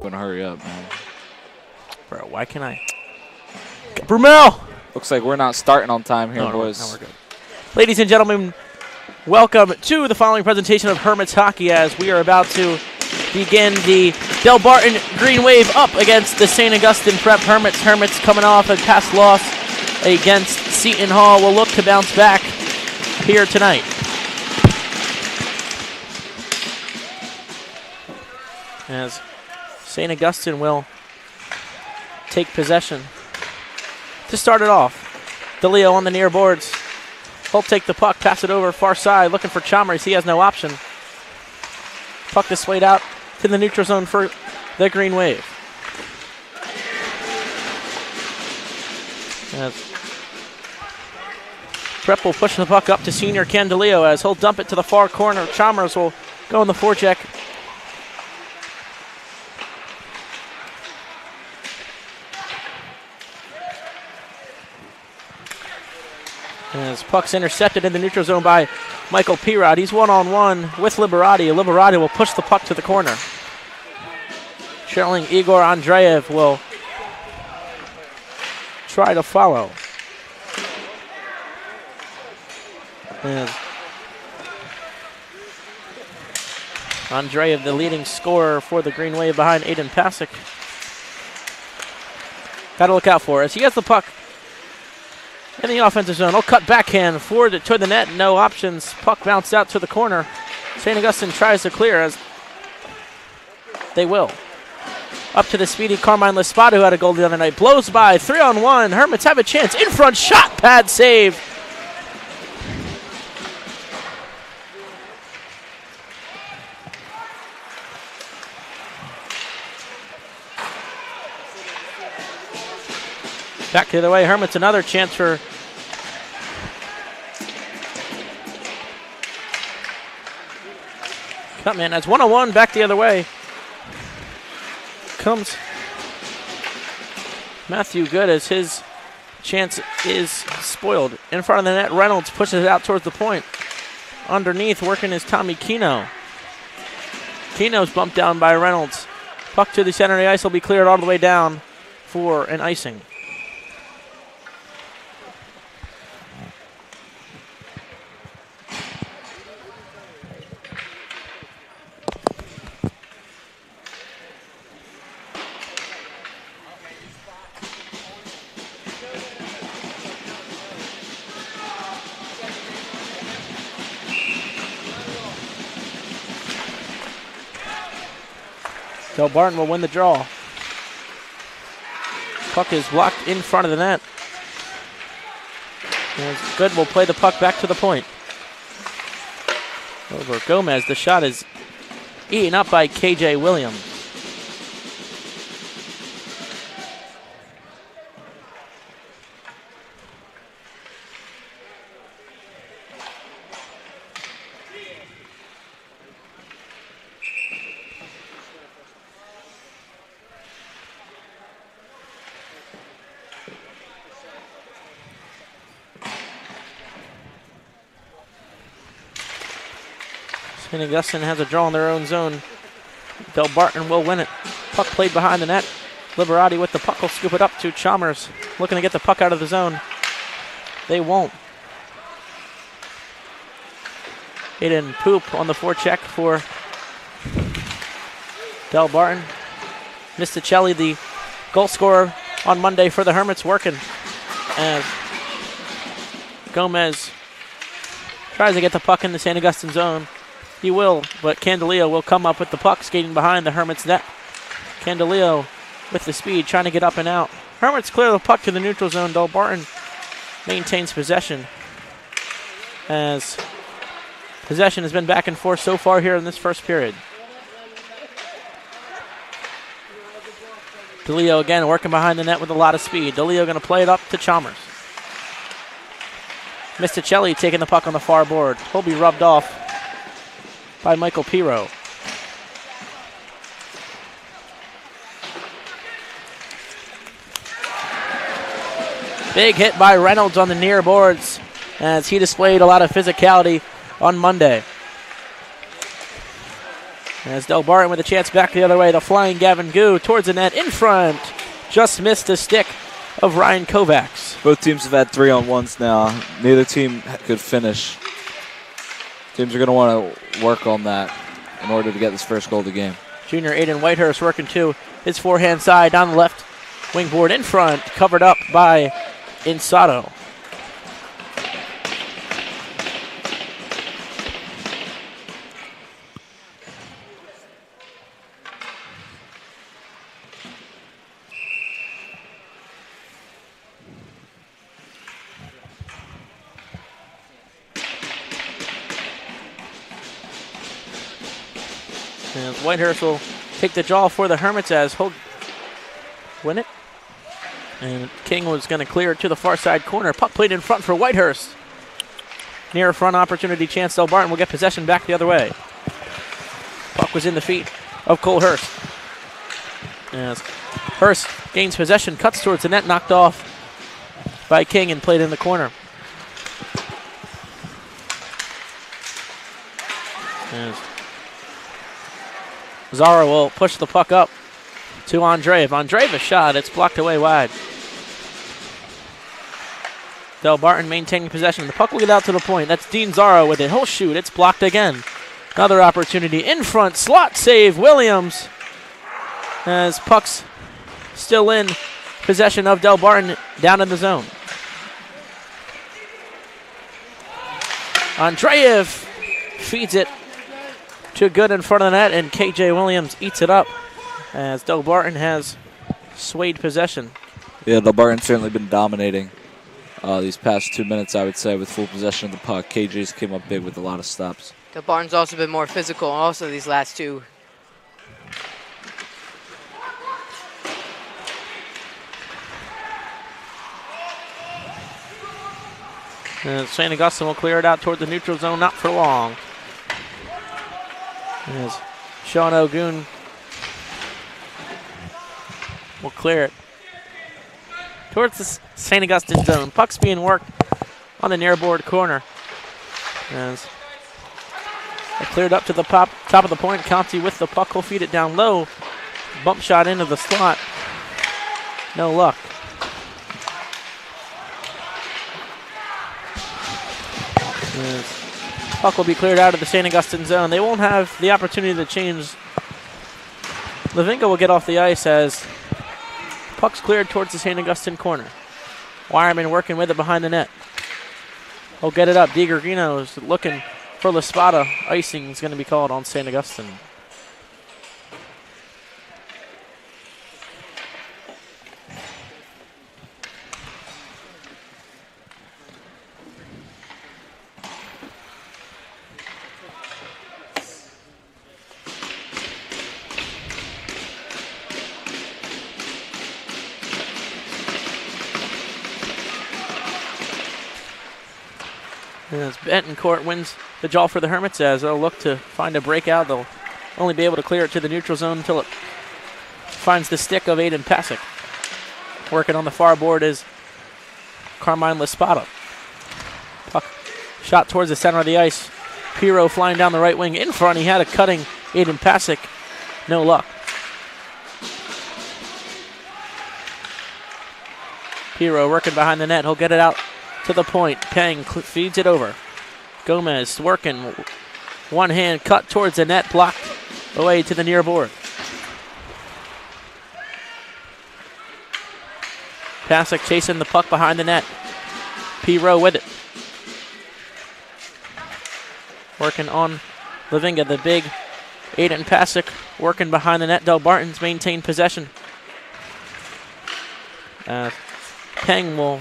Gonna hurry up, man. Bro, why can't I? Brumel! Looks like we're not starting on time here, boys. No, we're good. Ladies and gentlemen, welcome to the following presentation of Hermits Hockey as we are about to begin the Delbarton Green Wave up against the St. Augustine Prep Hermits. Hermits coming off a past loss against Seton Hall will look to bounce back here tonight. As St. Augustine will take possession. To start it off, DeLeo on the near boards. He'll take the puck, pass it over far side, looking for Chalmers. He has no option. Puck is swayed out to the neutral zone for the Green Wave. As Prep will push the puck up to senior Ken DeLeo as he'll dump it to the far corner. Chalmers will go in the forecheck. As puck's intercepted in the neutral zone by Michael Pirod. He's one-on-one with Liberati. Liberati will push the puck to the corner. Trailing Igor Andreev will try to follow. And Andreev, the leading scorer for the Green Wave behind Aiden Pasick. Got to look out for as he gets the puck in the offensive zone. He'll cut backhand forward to the net. No options. Puck bounced out to the corner. St. Augustine tries to clear as they will. Up to the speedy Carmine Lespada, who had a goal the other night. Blows by. 3-on-1. Hermits have a chance. In front shot. Pad save. Back the other way. Hermits another chance for Cutman. That's 1-on-1 back the other way. Comes Matthew Good as his chance is spoiled. In front of the net, Reynolds pushes it out towards the point. Underneath, working is Tommy Kino. Kino's bumped down by Reynolds. Puck to the center of the ice will be cleared all the way down for an icing. Delbarton will win the draw. Puck is blocked in front of the net. As Good will play the puck back to the point. Over Gomez. The shot is eaten up by KJ Williams. St. Augustine has a draw in their own zone. Delbarton will win it. Puck played behind the net. Liberati with the puck will scoop it up to Chalmers. Looking to get the puck out of the zone. They won't. Aiden Poop on the forecheck for Delbarton. Misticelli, the goal scorer on Monday for the Hermits, working. As Gomez tries to get the puck in the St. Augustine zone. He will, but Candeleo will come up with the puck, skating behind the Hermits net. Candeleo with the speed, trying to get up and out. Hermits clear the puck to the neutral zone. Delbarton maintains possession, as possession has been back and forth so far here in this first period. DeLeo again working behind the net with a lot of speed. DeLeo going to play it up to Chalmers. Misticelli taking the puck on the far board. He'll be rubbed off by Michael Piro. Big hit by Reynolds on the near boards as he displayed a lot of physicality on Monday. As Delbarton with a chance back the other way. The flying Gavin Gu towards the net in front. Just missed the stick of Ryan Kovacs. Both teams have had 3-on-1s now. Neither team could finish. Teams are going to want to work on that in order to get this first goal of the game. Junior Aiden Whitehurst working to his forehand side down the left wing board in front, covered up by Insato. And Whitehurst will take the draw for the Hermits as he'll win it. And King was going to clear it to the far side corner. Puck played in front for Whitehurst. Near front opportunity chance. Delbarton will get possession back the other way. Puck was in the feet of Cole Hurst. As Hurst gains possession, cuts towards the net, knocked off by King and played in the corner. As Zara will push the puck up to Andreev. Andreev a shot. It's blocked away wide. Delbarton maintaining possession. The puck will get out to the point. That's Dean Zara with it. He'll shoot. It's blocked again. Another opportunity in front. Slot save. Williams. As puck's still in possession of Delbarton down in the zone. Andreev feeds it to good in front of the net, and KJ Williams eats it up as Delbarton has swayed possession. Yeah, Delbarton's certainly been dominating these past 2 minutes, I would say, with full possession of the puck. KJ's came up big with a lot of stops. Delbarton's also been more physical also these last two. And St. Augustine will clear it out toward the neutral zone, not for long. As Sean Ogun will clear it towards the St. Augustine zone. Puck's being worked on the near board corner. As they cleared up to the top of the point. County with the puck will feed it down low. Bump shot into the slot. No luck. As puck will be cleared out of the St. Augustine zone. They won't have the opportunity to change. Levinka will get off the ice as puck's cleared towards the St. Augustine corner. Wireman working with it behind the net. He'll get it up. DiGregorio is looking for La Spada. Icing is going to be called on St. Augustine. As Bentoncourt wins the draw for the Hermits, as they'll look to find a breakout. They'll only be able to clear it to the neutral zone until it finds the stick of Aiden Pasick. Working on the far board is Carmine Laspada. Puck shot towards the center of the ice. Piro flying down the right wing in front. He had a cutting Aiden Pasick. No luck. Piro working behind the net. He'll get it out to the point. Peng feeds it over. Gomez working. One hand cut towards the net. Blocked away to the near board. Pasick chasing the puck behind the net. P-Row with it. Working on Lavinga, the big Aiden Pasick working behind the net. Delbarton's maintained possession. Peng will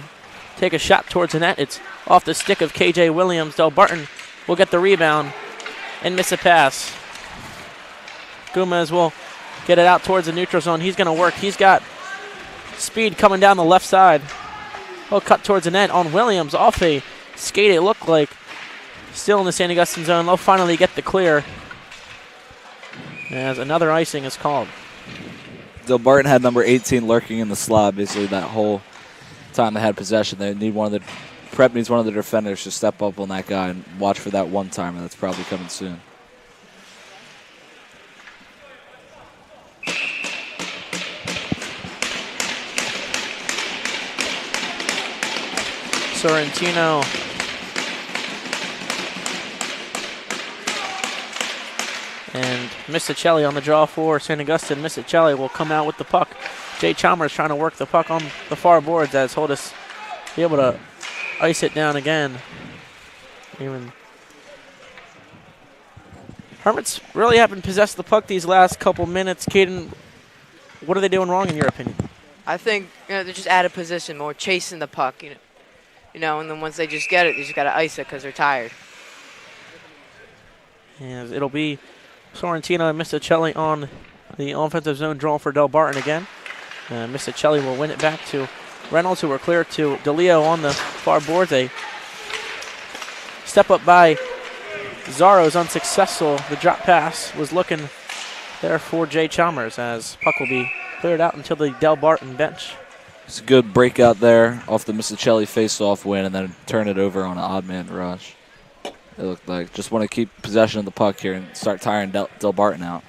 take a shot towards the net. It's off the stick of KJ Williams. Delbarton will get the rebound and miss a pass. Gomez will get it out towards the neutral zone. He's going to work. He's got speed coming down the left side. He'll cut towards the net on Williams. Off a skate, it looked like. Still in the St. Augustine zone. They'll finally get the clear as another icing is called. Delbarton had number 18 lurking in the slot basically that whole time they had possession. They need Prep needs one of the defenders to step up on that guy and watch for that one timer that's probably coming soon. Sorrentino. And Misicelli on the draw for St. Augustine. Misicelli will come out with the puck. Jay Chalmers trying to work the puck on the far boards as Hodis be able to ice it down again. Hermits really haven't possessed the puck these last couple minutes. Caden, what are they doing wrong in your opinion? I think they're just out of position, more chasing the puck. And then once they just get it, they just got to ice it because they're tired. And it'll be Sorrentino and Misicelli on the offensive zone draw for Delbarton again. Misicelli will win it back to Reynolds, who were clear to DeLeo on the far boards. A step up by Zaro is unsuccessful. The drop pass was looking there for Jay Chalmers as puck will be cleared out until the Delbarton bench. It's a good breakout there off the Misicelli face-off win and then turn it over on an odd man rush. It looked like just want to keep possession of the puck here and start tiring Delbarton out.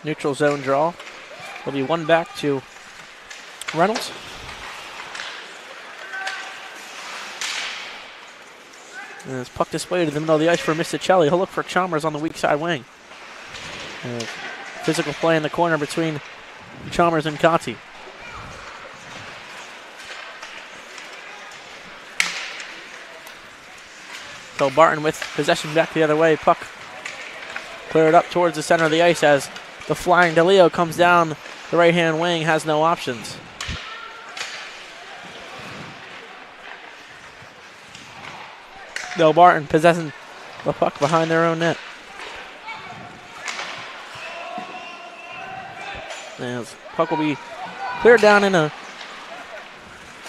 Neutral zone draw. Will be one back to Reynolds. And it's puck displayed in the middle of the ice for Misicelli. He'll look for Chalmers on the weak side wing. Physical play in the corner between Chalmers and Conti. Delbarton with possession back the other way. Puck cleared up towards the center of the ice as the flying DeLeo comes down the right-hand wing, has no options. Delbarton possessing the puck behind their own net. And puck will be cleared down in a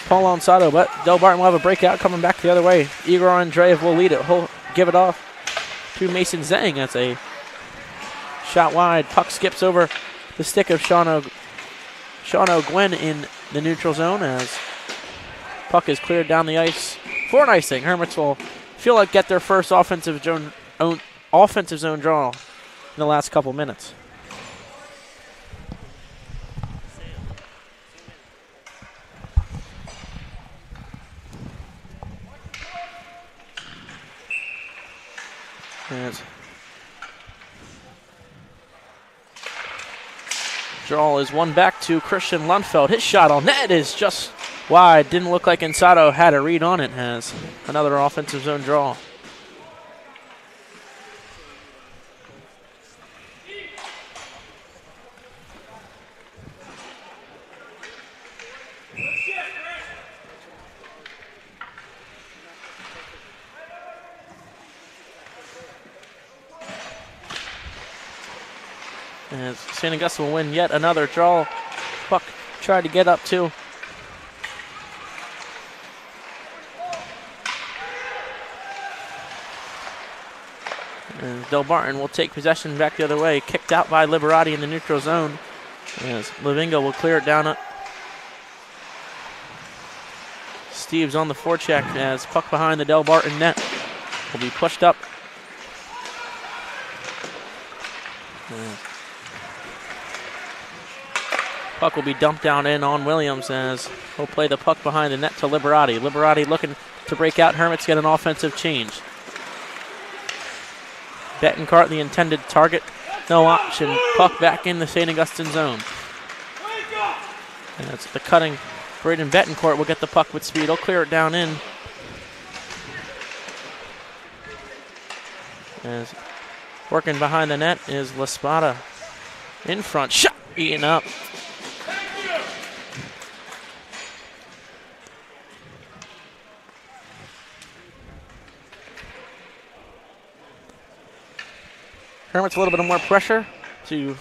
Paul Onsado, but Delbarton will have a breakout coming back the other way. Igor Andreev will lead it. He'll give it off to Mason Zhang. That's a shot wide. Puck skips over the stick of Sean O'Gwen in the neutral zone as puck is cleared down the ice for an icing. Hermits will feel like get their first offensive zone draw in the last couple minutes. As draw is one back to Christian Lundfeld. His shot on net is just wide. Didn't look like Ensado had a read on it. Has another offensive zone draw. As St. Augustine will win yet another draw. Puck tried to get up to and Delbarton will take possession back the other way. Kicked out by Liberati in the neutral zone. As Lavingo will clear it down. Steve's on the forecheck as puck behind the Delbarton net will be pushed up. Puck will be dumped down in on Williams as he'll play the puck behind the net to Liberati. Liberati looking to break out. Hermits get an offensive change. Bettencourt, the intended target. No option. Puck back in the St. Augustine zone. And it's the cutting. Braden Bettencourt will get the puck with speed. He'll clear it down in. As working behind the net is La Spada. In front. Shot! Eaten up. Hermits a little bit of more pressure in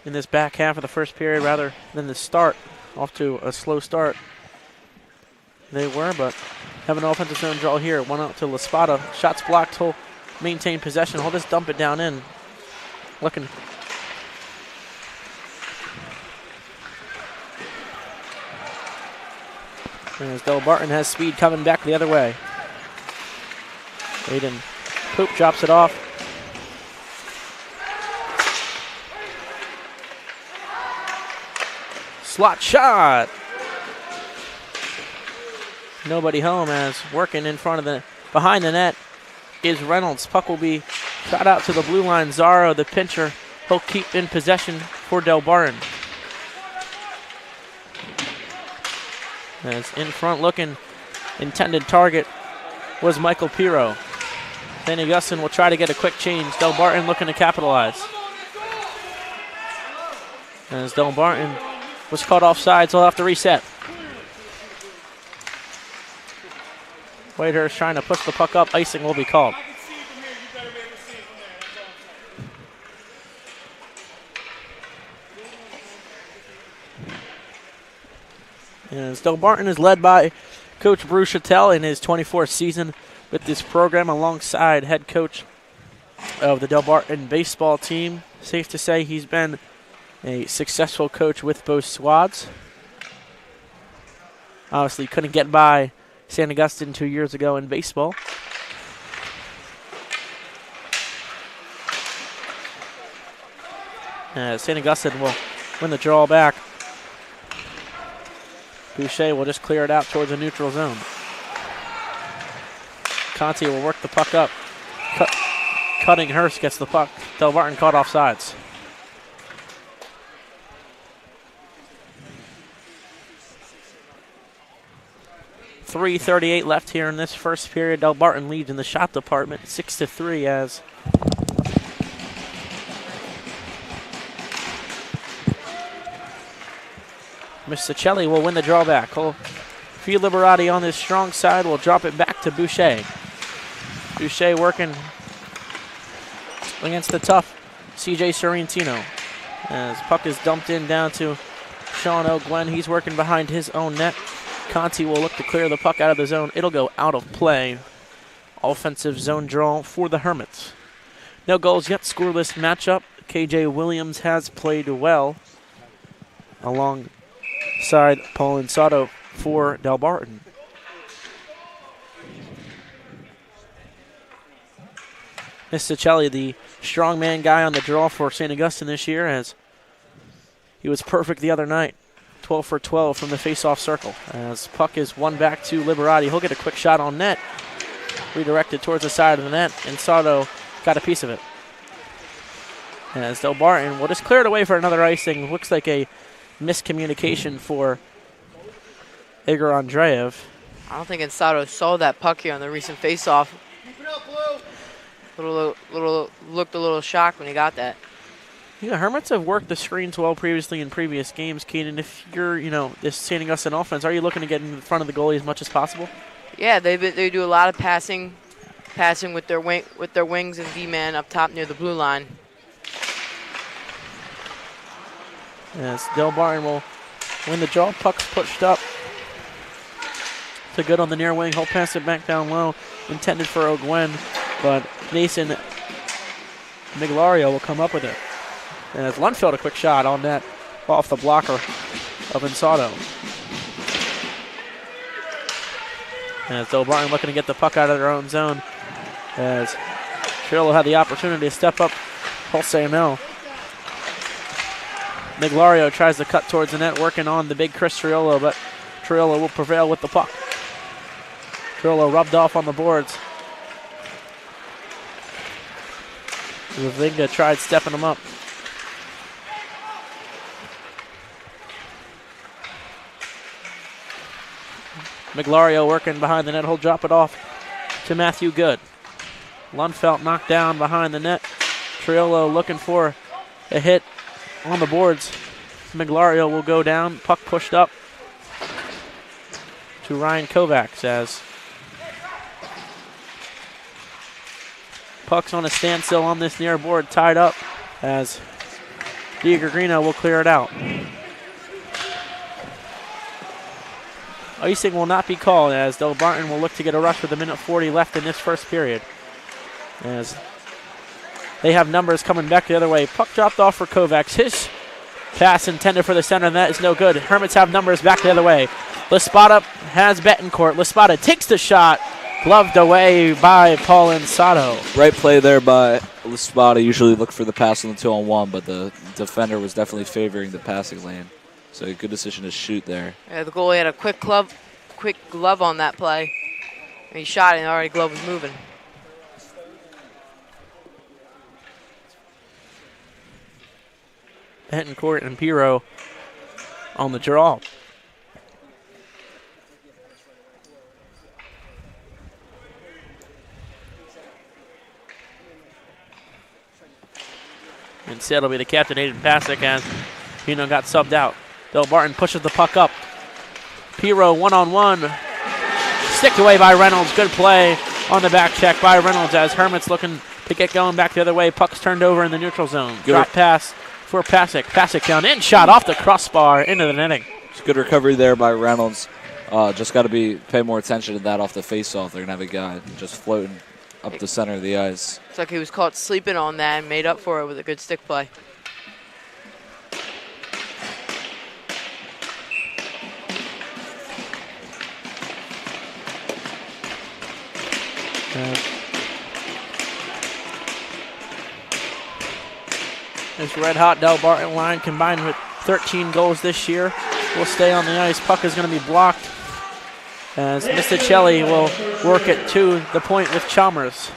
this back half of the first period rather than the start. Off to a slow start. They were, but have an offensive zone draw here. One out to La Spada. Shots blocked. He'll maintain possession. He'll just dump it down in. Looking. As Delbarton has speed coming back the other way. Aiden Poop drops it off. Slot shot. Nobody home as working in front of behind the net is Reynolds. Puck will be shot out to the blue line. Zaro, the pincher, he'll keep in possession for Delbarton. As in front looking, intended target was Michael Piro. St. Augustine will try to get a quick change. Delbarton looking to capitalize. As Delbarton was caught offside, so he'll have to reset. Whitehurst trying to push the puck up. Icing will be called. As Delbarton is led by Coach Bruce Chattel in his 24th season with this program alongside head coach of the Delbarton baseball team. Safe to say he's been a successful coach with both squads. Obviously couldn't get by St. Augustine 2 years ago in baseball. St. Augustine will win the draw back. Boucher will just clear it out towards the neutral zone. Conti will work the puck up. Cutting Hurst gets the puck. Delbarton caught off sides. .338 left here in this first period. Delbarton leads in the shot department 6-3 as Mr. Celli will win the drawback. Fee Liberati on this strong side will drop it back to Boucher. Boucher working against the tough CJ Sorrentino. As puck is dumped in down to Sean O'Gwen. He's working behind his own net. Conti will look to clear the puck out of the zone. It'll go out of play. Offensive zone draw for the Hermits. No goals yet, scoreless matchup. KJ Williams has played well alongside Paul Insato for Delbarton. Mr. Celli, the strongman guy on the draw for St. Augustine this year, as he was perfect the other night. 12 for 12 from the face-off circle. As puck is won back to Liberati. He'll get a quick shot on net. Redirected towards the side of the net. Insato got a piece of it. As Delbarton will just clear it away for another icing. Looks like a miscommunication for Igor Andreev. I don't think Insato saw that puck here on the recent face-off. Looked a little shocked when he got that. Yeah, Hermits have worked the screens well previously in previous games. Keenan, if you're, this St. Augustine offense, are you looking to get in front of the goalie as much as possible? Yeah, they do a lot of passing with their wings and D-man up top near the blue line. As Delbarton will win the draw, puck's pushed up to good on the near wing. He'll pass it back down low, intended for O'Gwen, but Nason Miglario will come up with it. As Lundfeld a quick shot on net off the blocker of Insato. As Delbarton looking to get the puck out of their own zone. As Trillo had the opportunity to step up. He'll say no. Miglario tries to cut towards the net, working on the big Chris Triolo, but Triolo will prevail with the puck. Triolo rubbed off on the boards. Ravinga tried stepping him up. Miglario working behind the net. He'll drop it off to Matthew Good. Lundfelt knocked down behind the net. Triolo looking for a hit on the boards. Miglario will go down. Puck pushed up to Ryan Kovacs as puck's on a standstill on this near board, tied up as DiGregorio will clear it out. Icing will not be called as Delbarton will look to get a rush with 1:40 left in this first period. As they have numbers coming back the other way. Puck dropped off for Kovacs. His pass intended for the center, and that is no good. Hermits have numbers back the other way. Laspada has Betancourt. Laspada takes the shot. Gloved away by Paul Insato. Right play there by Laspada. Usually look for the pass on the 2-on-1, but the defender was definitely favoring the passing lane. So a good decision to shoot there. Yeah, the goalie had a quick glove on that play. And he shot it and already glove was moving. Betancourt and Piro on the draw. Instead, it'll be the captain, Aiden Pasick, as Pino got subbed out. Delbarton pushes the puck up. Piro one-on-one. Sticked away by Reynolds. Good play on the back check by Reynolds as Hermits looking to get going back the other way. Puck's turned over in the neutral zone. Drop pass for Pasick. Pasick down in, shot off the crossbar into the netting. It's a good recovery there by Reynolds. Just got to pay more attention to that off the face-off. They're going to have a guy just floating up the center of the ice. It's like he was caught sleeping on that and made up for it with a good stick play. This red-hot Delbarton line combined with 13 goals this year will stay on the ice. Puck is going to be blocked as Misticelli will work it to the point with Chalmers.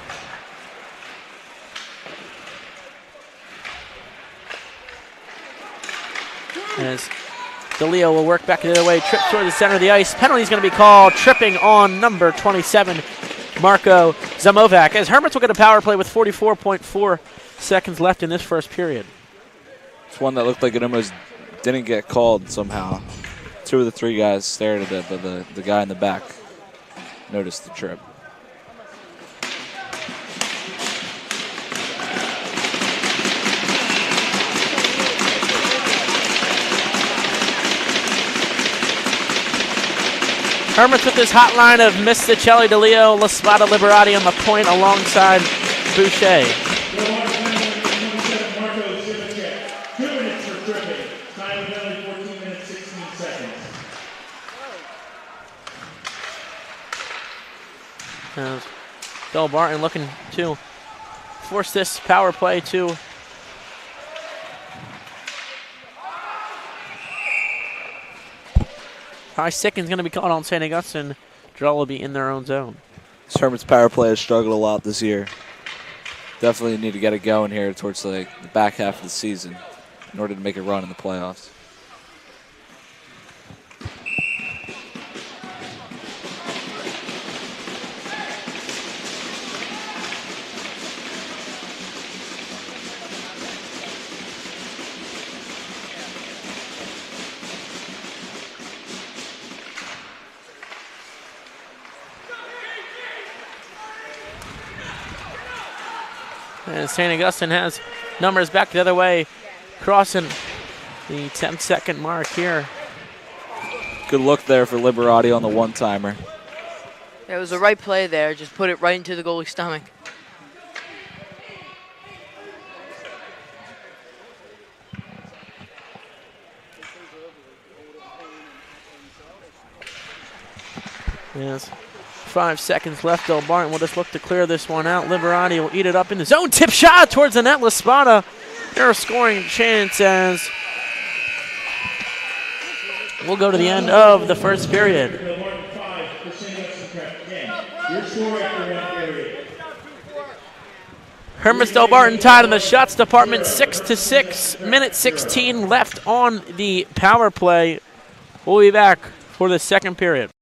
As DeLeo will work back the other way, trip toward the center of the ice. Penalty is going to be called, tripping on number 27, Marco Zamovac, as Hermits will get a power play with 44.4 seconds left in this first period. It's one that looked like it almost didn't get called somehow. Two of the three guys stared at it, but the guy in the back noticed the trip. Hermits with this hotline of Misticelli, DeLeo, Laspada, Liberati on the point alongside Boucher. Delbarton looking to force this power play to High Sicken's going to be caught on St. Augustine. Draw will be in their own zone. This Hermits power play has struggled a lot this year. Definitely need to get it going here towards the back half of the season in order to make a run in the playoffs. And St. Augustine has numbers back the other way, crossing the 10-second mark here. Good look there for Liberati on the one-timer. It was the right play there. Just put it right into the goalie's stomach. Yes. 5 seconds left. Delbarton will just look to clear this one out. Liberati will eat it up in the zone. Tip shot towards the net. Laspada, their scoring chance as we'll go to the end of the first period. Hermits Delbarton tied in the shots department 6-6. Minute 16 left on the power play. We'll be back for the second period.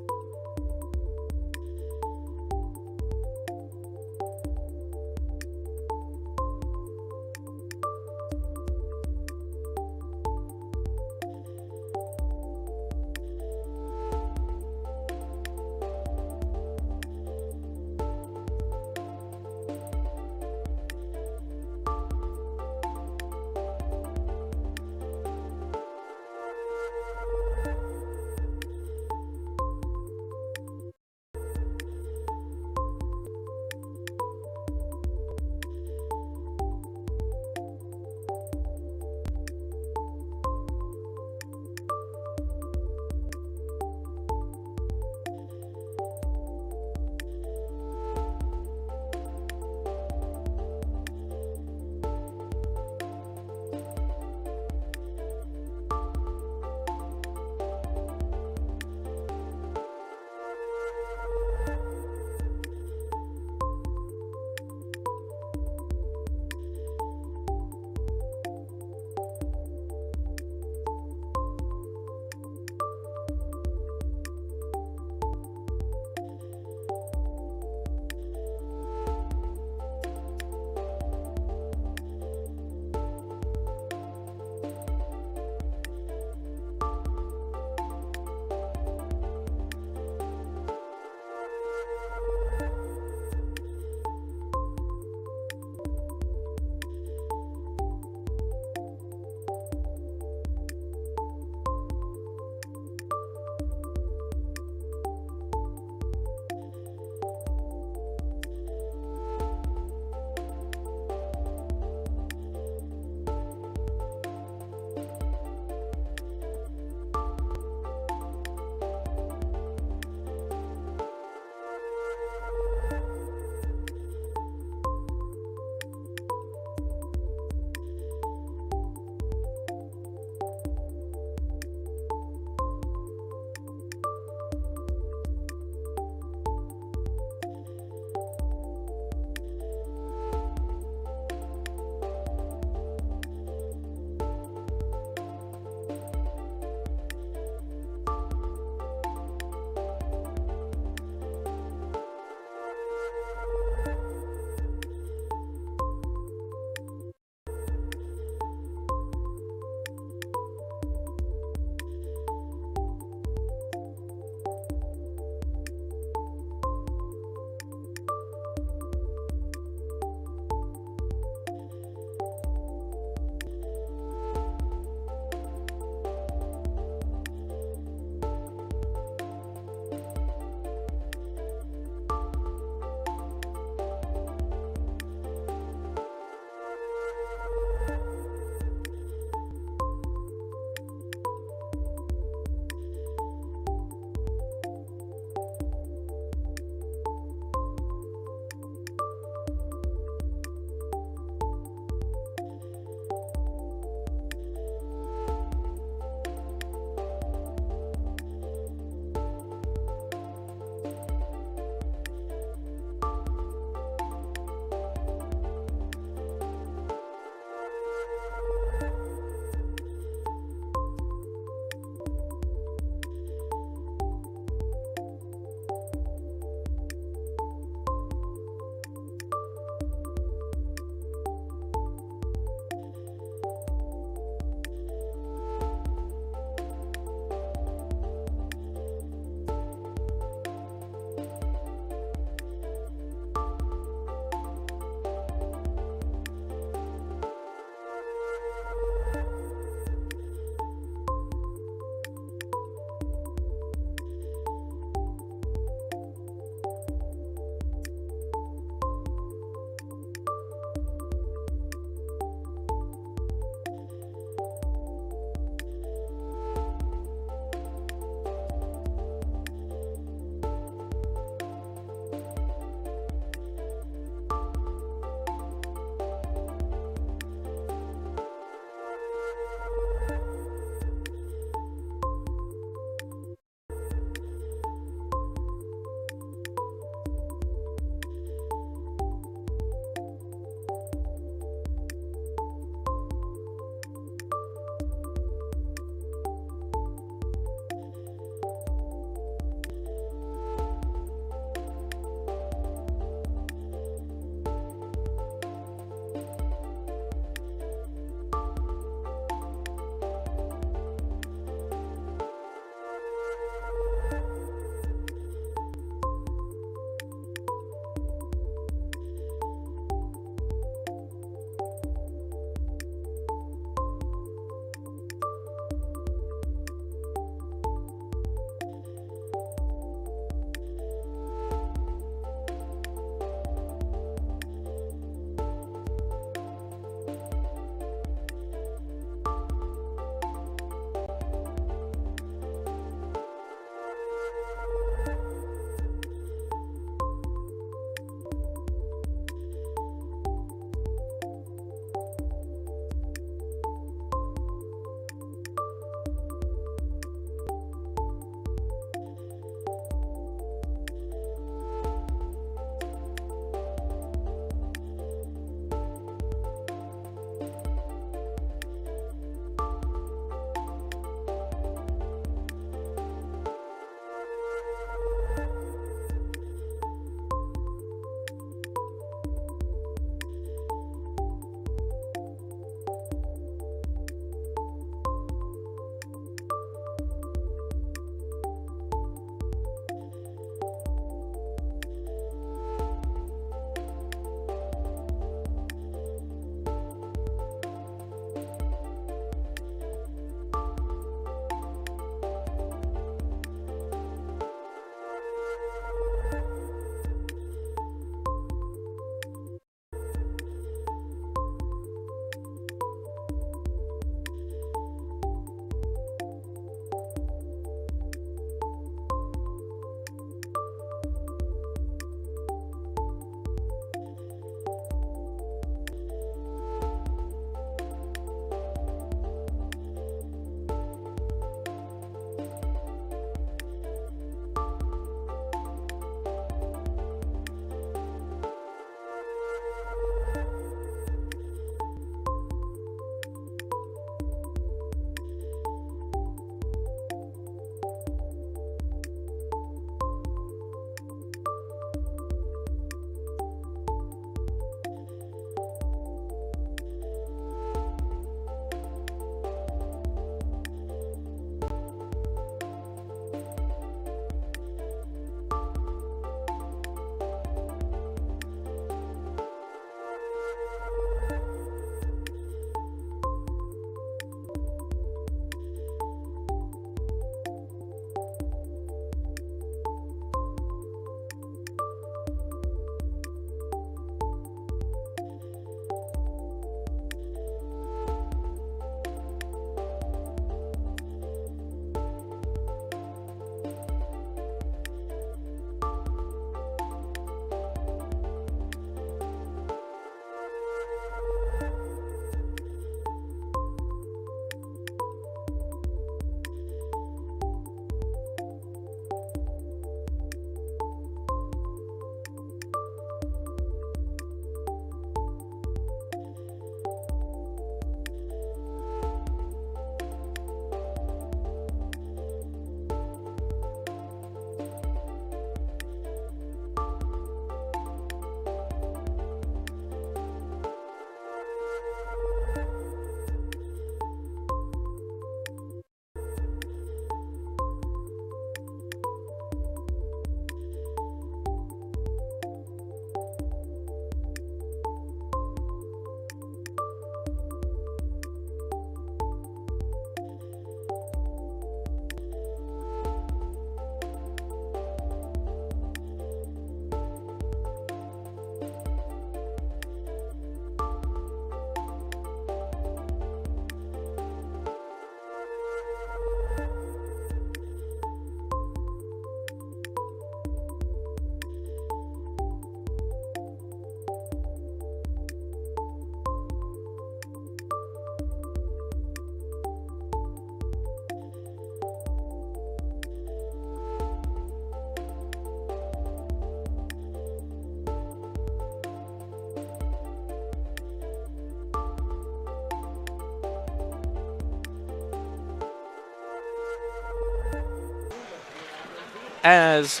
as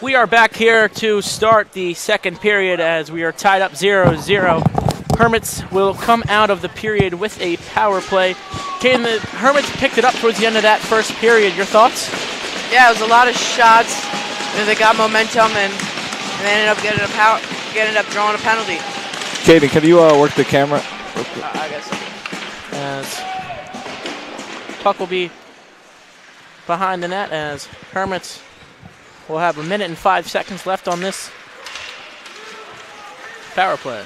we are back here to start the second period as we are tied up 0-0. Hermits will come out of the period with a power play. Caden, the Hermits picked it up towards the end of that first period. Your thoughts? Yeah, it was a lot of shots. They got momentum and they ended up getting up drawing a penalty. Caden, can you work the camera? I guess. As puck will be behind the net as Hermits will have 1 minute and 5 seconds left on this power play.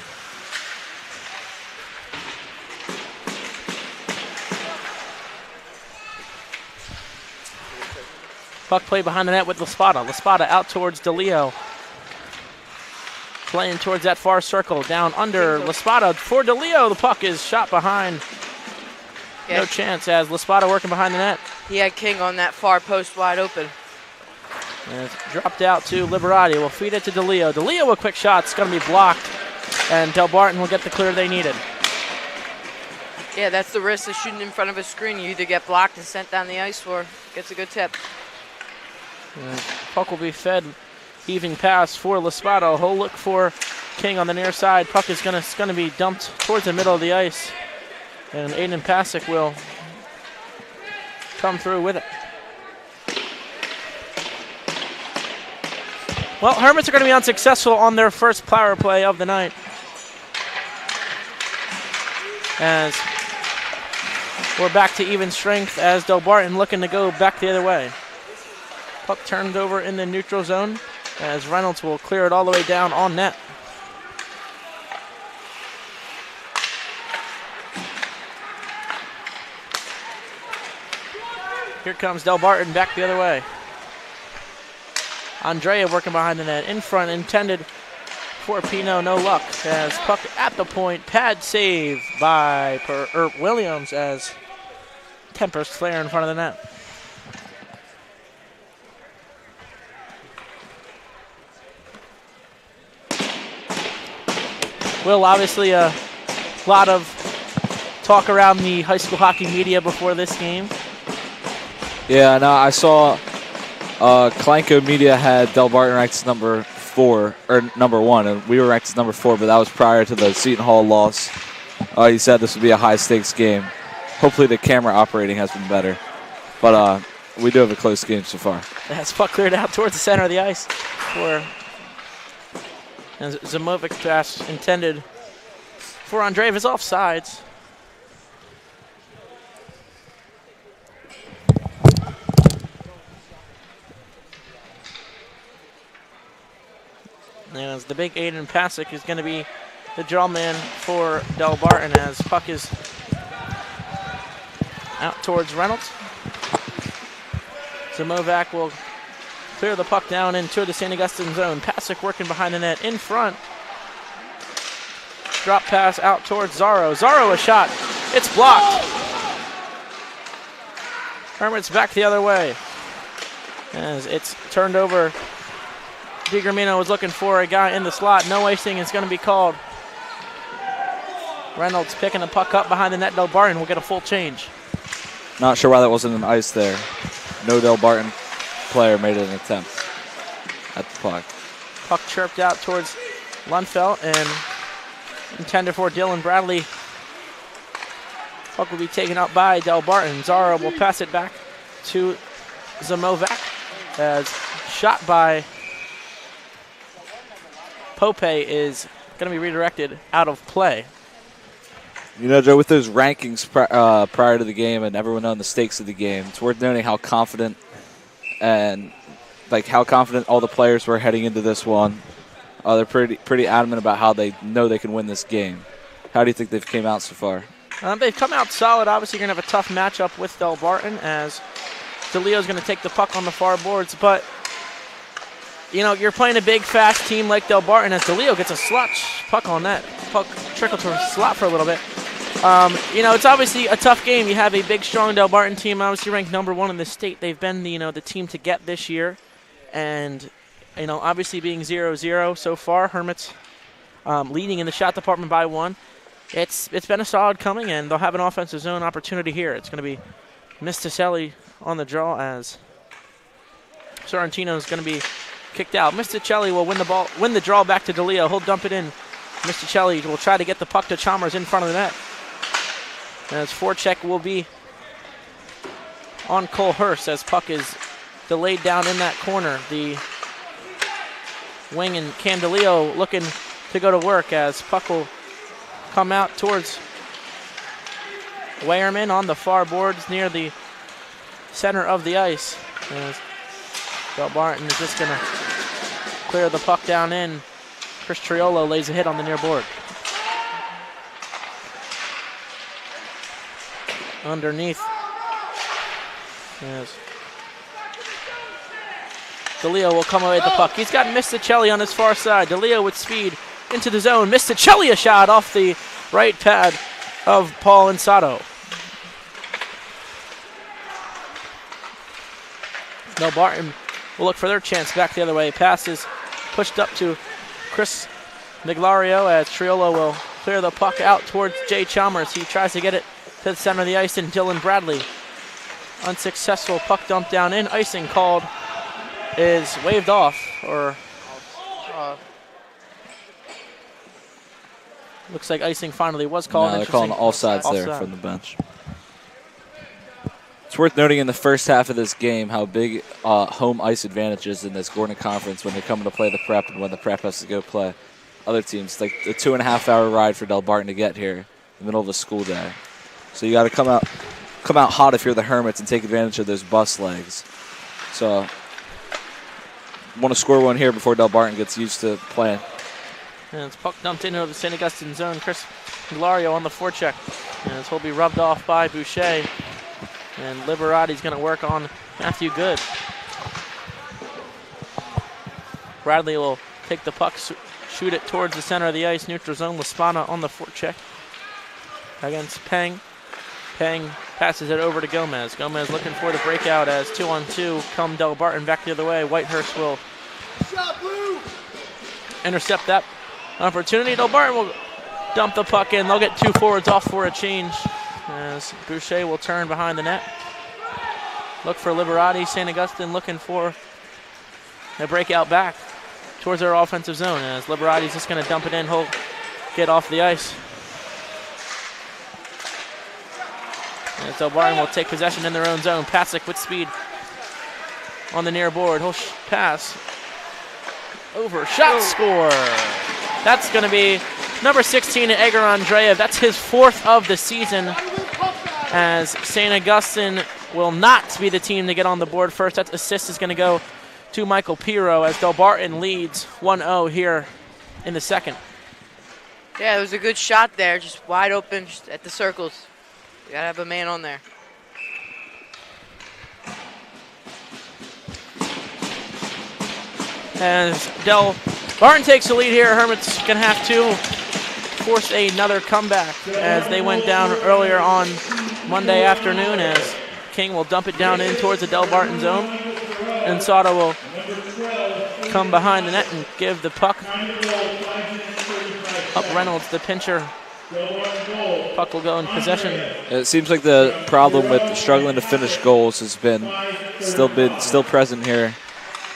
Puck play behind the net with Laspada. Laspada out towards DeLeo. Playing towards that far circle. Down under Laspada for DeLeo. The puck is shot behind. No chance as Laspada working behind the net. He had King on that far post wide open. And it's dropped out to Liberati. Will feed it to DeLeo. DeLeo, a quick shot. It's going to be blocked. And Delbarton will get the clear they needed. Yeah, that's the risk of shooting in front of a screen. You either get blocked and sent down the ice or gets a good tip. Puck will be fed, heaving pass for Laspada. He'll look for King on the near side. Puck is going to be dumped towards the middle of the ice, and Aiden Pasick will come through with it. Well, Hermits are going to be unsuccessful on their first power play of the night, as we're back to even strength as Delbarton looking to go back the other way. Puck turned over in the neutral zone as Reynolds will clear it all the way down on net. Here comes Delbarton back the other way. Andrea working behind the net. In front, intended for Pino, no luck. As puck at the point, pad save by Williams as Tempest flare in front of the net. Will, obviously a lot of talk around the high school hockey media before this game. Yeah, no, I saw Clanco Media had Delbarton ranked as number 4 or number 1, and we were ranked as number 4, but that was prior to the Seton Hall loss. He said this would be a high-stakes game. Hopefully the camera operating has been better, but we do have a close game so far. That's puck cleared out towards the center of the ice for Zamovic pass intended for Andreev's offsides. And as the big Aiden Pasick is going to be the draw man for Delbarton as puck is out towards Reynolds. Zamovac will clear the puck down into the St. Augustine zone. Pasick working behind the net in front. Drop pass out towards Zaro. Zaro a shot. It's blocked. Hermits back the other way as it's turned over. DiGramino was looking for a guy in the slot. No icing is going to be called. Reynolds picking the puck up behind the net. Delbarton will get a full change. Not sure why that wasn't an ice there. No Delbarton player made an attempt at the puck. Puck chirped out towards Lundfelt and intended for Dylan Bradley. Puck will be taken up by Delbarton. Zara will pass it back to Zamovac as shot by Pope is going to be redirected out of play. You know, Joe, with those rankings prior to the game and everyone knowing the stakes of the game, it's worth noting how confident all the players were heading into this one. They're pretty adamant about how they know they can win this game. How do you think they've came out so far? They've come out solid. Obviously, you're going to have a tough matchup with Delbarton as DeLeo's going to take the puck on the far boards. But, you know, you're playing a big, fast team like Delbarton as DeLeo gets a slot puck on that. Puck trickled to a slot for a little bit. You know, it's obviously a tough game. You have a big, strong Delbarton team, obviously ranked number 1 in the state. They've been, the team to get this year. And, you know, obviously being 0-0 so far, Hermits leading in the shot department by 1. It's been a solid coming, and they'll have an offensive zone opportunity here. It's going to be Misticelli on the draw as Sorrentino's going to be kicked out. Misticelli will win the draw back to DeLeo. He'll dump it in. Misticelli will try to get the puck to Chalmers in front of the net. As forecheck will be on Cole Hurst as puck is delayed down in that corner. The wing and Candeleo looking to go to work as puck will come out towards Weyerman on the far boards near the center of the ice. As Delbarton is just going to clear the puck down in. Chris Triolo lays a hit on the near board. Underneath. Yes. DeLeo will come away with the puck. He's got Misticelli on his far side. DeLeo with speed into the zone. Misticelli a shot off the right pad of Paul Insato. Delbarton will look for their chance back the other way. Passes pushed up to Chris Miglario as Triolo will clear the puck out towards Jay Chalmers. He tries to get it to the center of the ice, and Dylan Bradley. Unsuccessful puck dump down in. Icing called is waved off, or looks like icing finally was called. No, they're calling all sides there from the bench. It's worth noting in the first half of this game how big home ice advantage is in this Gordon Conference when they come to play the prep and when the prep has to go play other teams. Like a 2.5-hour ride for Delbarton to get here in the middle of a school day. So you got to come out hot if you're the Hermits and take advantage of those bus legs. So want to score one here before Delbarton gets used to playing. And it's puck dumped into the St. Augustine zone. Chris Hilario on the forecheck. And he'll be rubbed off by Boucher. And Liberati's going to work on Matthew Good. Bradley will take the puck, shoot it towards the center of the ice, neutral zone. Laspana on the forecheck against Peng. Peng passes it over to Gomez. Gomez looking for the breakout as 2-on-2 come Delbarton back the other way. Whitehurst will intercept that opportunity. Delbarton will dump the puck in. They'll get two forwards off for a change as Boucher will turn behind the net. Look for Liberati. St. Augustine looking for a breakout back towards their offensive zone as Liberati's just going to dump it in. He'll get off the ice. And Delbarton will take possession in their own zone. Pasick with speed on the near board. He'll pass over. Shot score. That's going to be number 16, Edgar Andreev. That's his fourth of the season as St. Augustine will not be the team to get on the board first. That assist is going to go to Michael Pirro as Delbarton leads 1-0 here in the second. Yeah, it was a good shot there, just wide open just at the circles. You gotta have a man on there. As Delbarton takes the lead here, Hermits gonna have to force another comeback as they went down earlier on Monday afternoon as King will dump it down in towards the Delbarton zone. And Sada will come behind the net and give the puck up Reynolds, the pincher. Puck will go in possession. It seems like the problem with struggling to finish goals has been still present here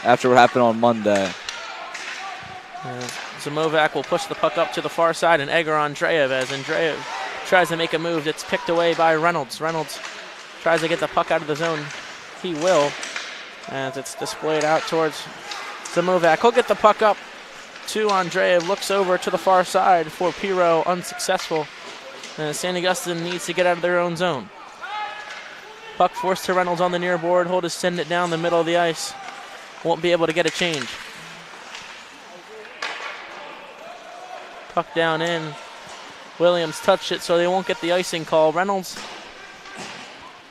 after what happened on Monday. Zamovac will push the puck up to the far side, and Edgar Andreev as Andreev tries to make a move. It's picked away by Reynolds. Reynolds tries to get the puck out of the zone. He will, as it's displayed out towards Zamovac. He'll get the puck up to Andreev, looks over to the far side for Pirro, unsuccessful. And St. Augustine needs to get out of their own zone. Puck forced to Reynolds on the near board. He'll just send it down the middle of the ice. Won't be able to get a change. Puck down in. Williams touched it, so they won't get the icing call. Reynolds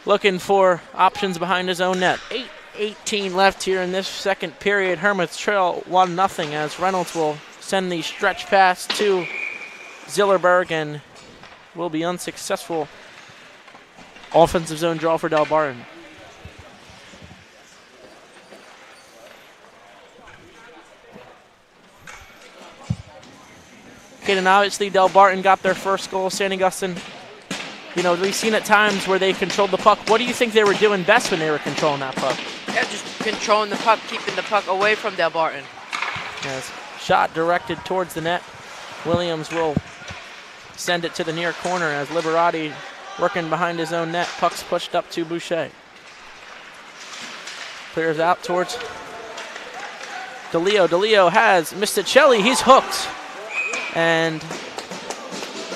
looking for options behind his own net. 8:18 left here in this second period. Hermits trail 1-0 as Reynolds will send the stretch pass to Zillerberg and will be unsuccessful. Offensive zone draw for Delbarton. Okay, and obviously Delbarton got their first goal. St. Augustine, we've seen at times where they controlled the puck. What do you think they were doing best when they were controlling that puck? Yeah, just controlling the puck, keeping the puck away from Delbarton. As shot directed towards the net. Williams will send it to the near corner as Liberati working behind his own net. Puck's pushed up to Boucher. Clears out towards DeLeo. DeLeo has Misticelli. He's hooked. And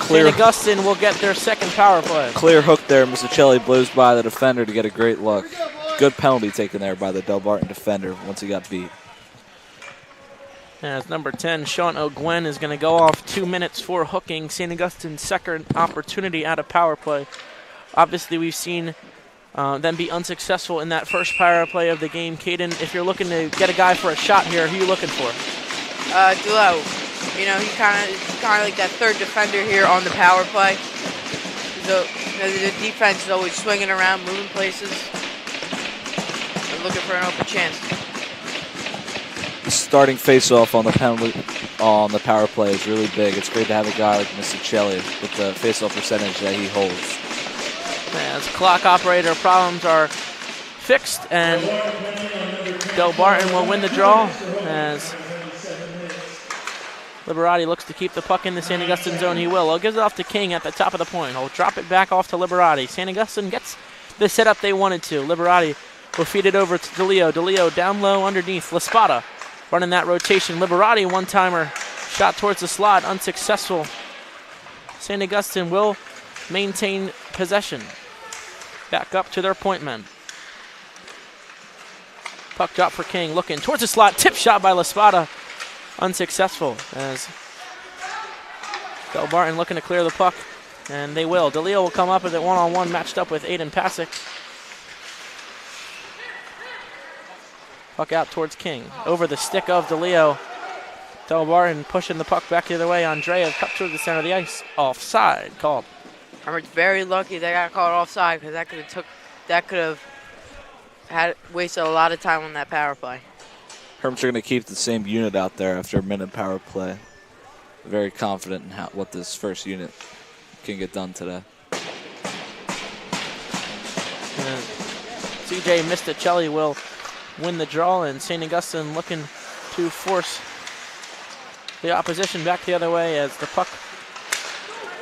St. Augustine will get their second power play. Clear hook there. Misticelli blows by the defender to get a great look. Good penalty taken there by the Delbarton defender once he got beat. As number 10, Sean O'Gwen, is going to go off 2 minutes for hooking St. Augustine's second opportunity at a power play. Obviously, we've seen them be unsuccessful in that first power play of the game. Caden, if you're looking to get a guy for a shot here, who are you looking for? Dulo. You know, he's kind of like that third defender here on the power play. So, the defense is always swinging around, moving places. They're looking for an open chance. The starting face-off on the penalty on the power play is really big. It's great to have a guy like Misticelli with the face-off percentage that he holds. As clock operator problems are fixed, and Delbarton will win the draw as Liberati looks to keep the puck in the St. Augustine zone. He will. He'll give it off to King at the top of the point. He'll drop it back off to Liberati. St. Augustine gets the setup they wanted to. Liberati will feed it over to DeLeo. DeLeo down low underneath. La Spada running that rotation. Liberati, one-timer, shot towards the slot, unsuccessful. St. Augustine will maintain possession. Back up to their point men. Puck drop for King, looking towards the slot. Tip shot by La Spada, unsuccessful. As Delbarton looking to clear the puck, and they will. DeLeo will come up with it one-on-one, matched up with Aiden Pasick. Puck out towards King. Over the stick of DeLeo. Delbarton pushing the puck back the other way. Andrea cut through the center of the ice. Offside called. Hermits very lucky they got called offside because that could have wasted a lot of time on that power play. Hermits are going to keep the same unit out there after a minute power play. Very confident in what this first unit can get done today. CJ Misticelli will win the draw, and St. Augustine looking to force the opposition back the other way as the puck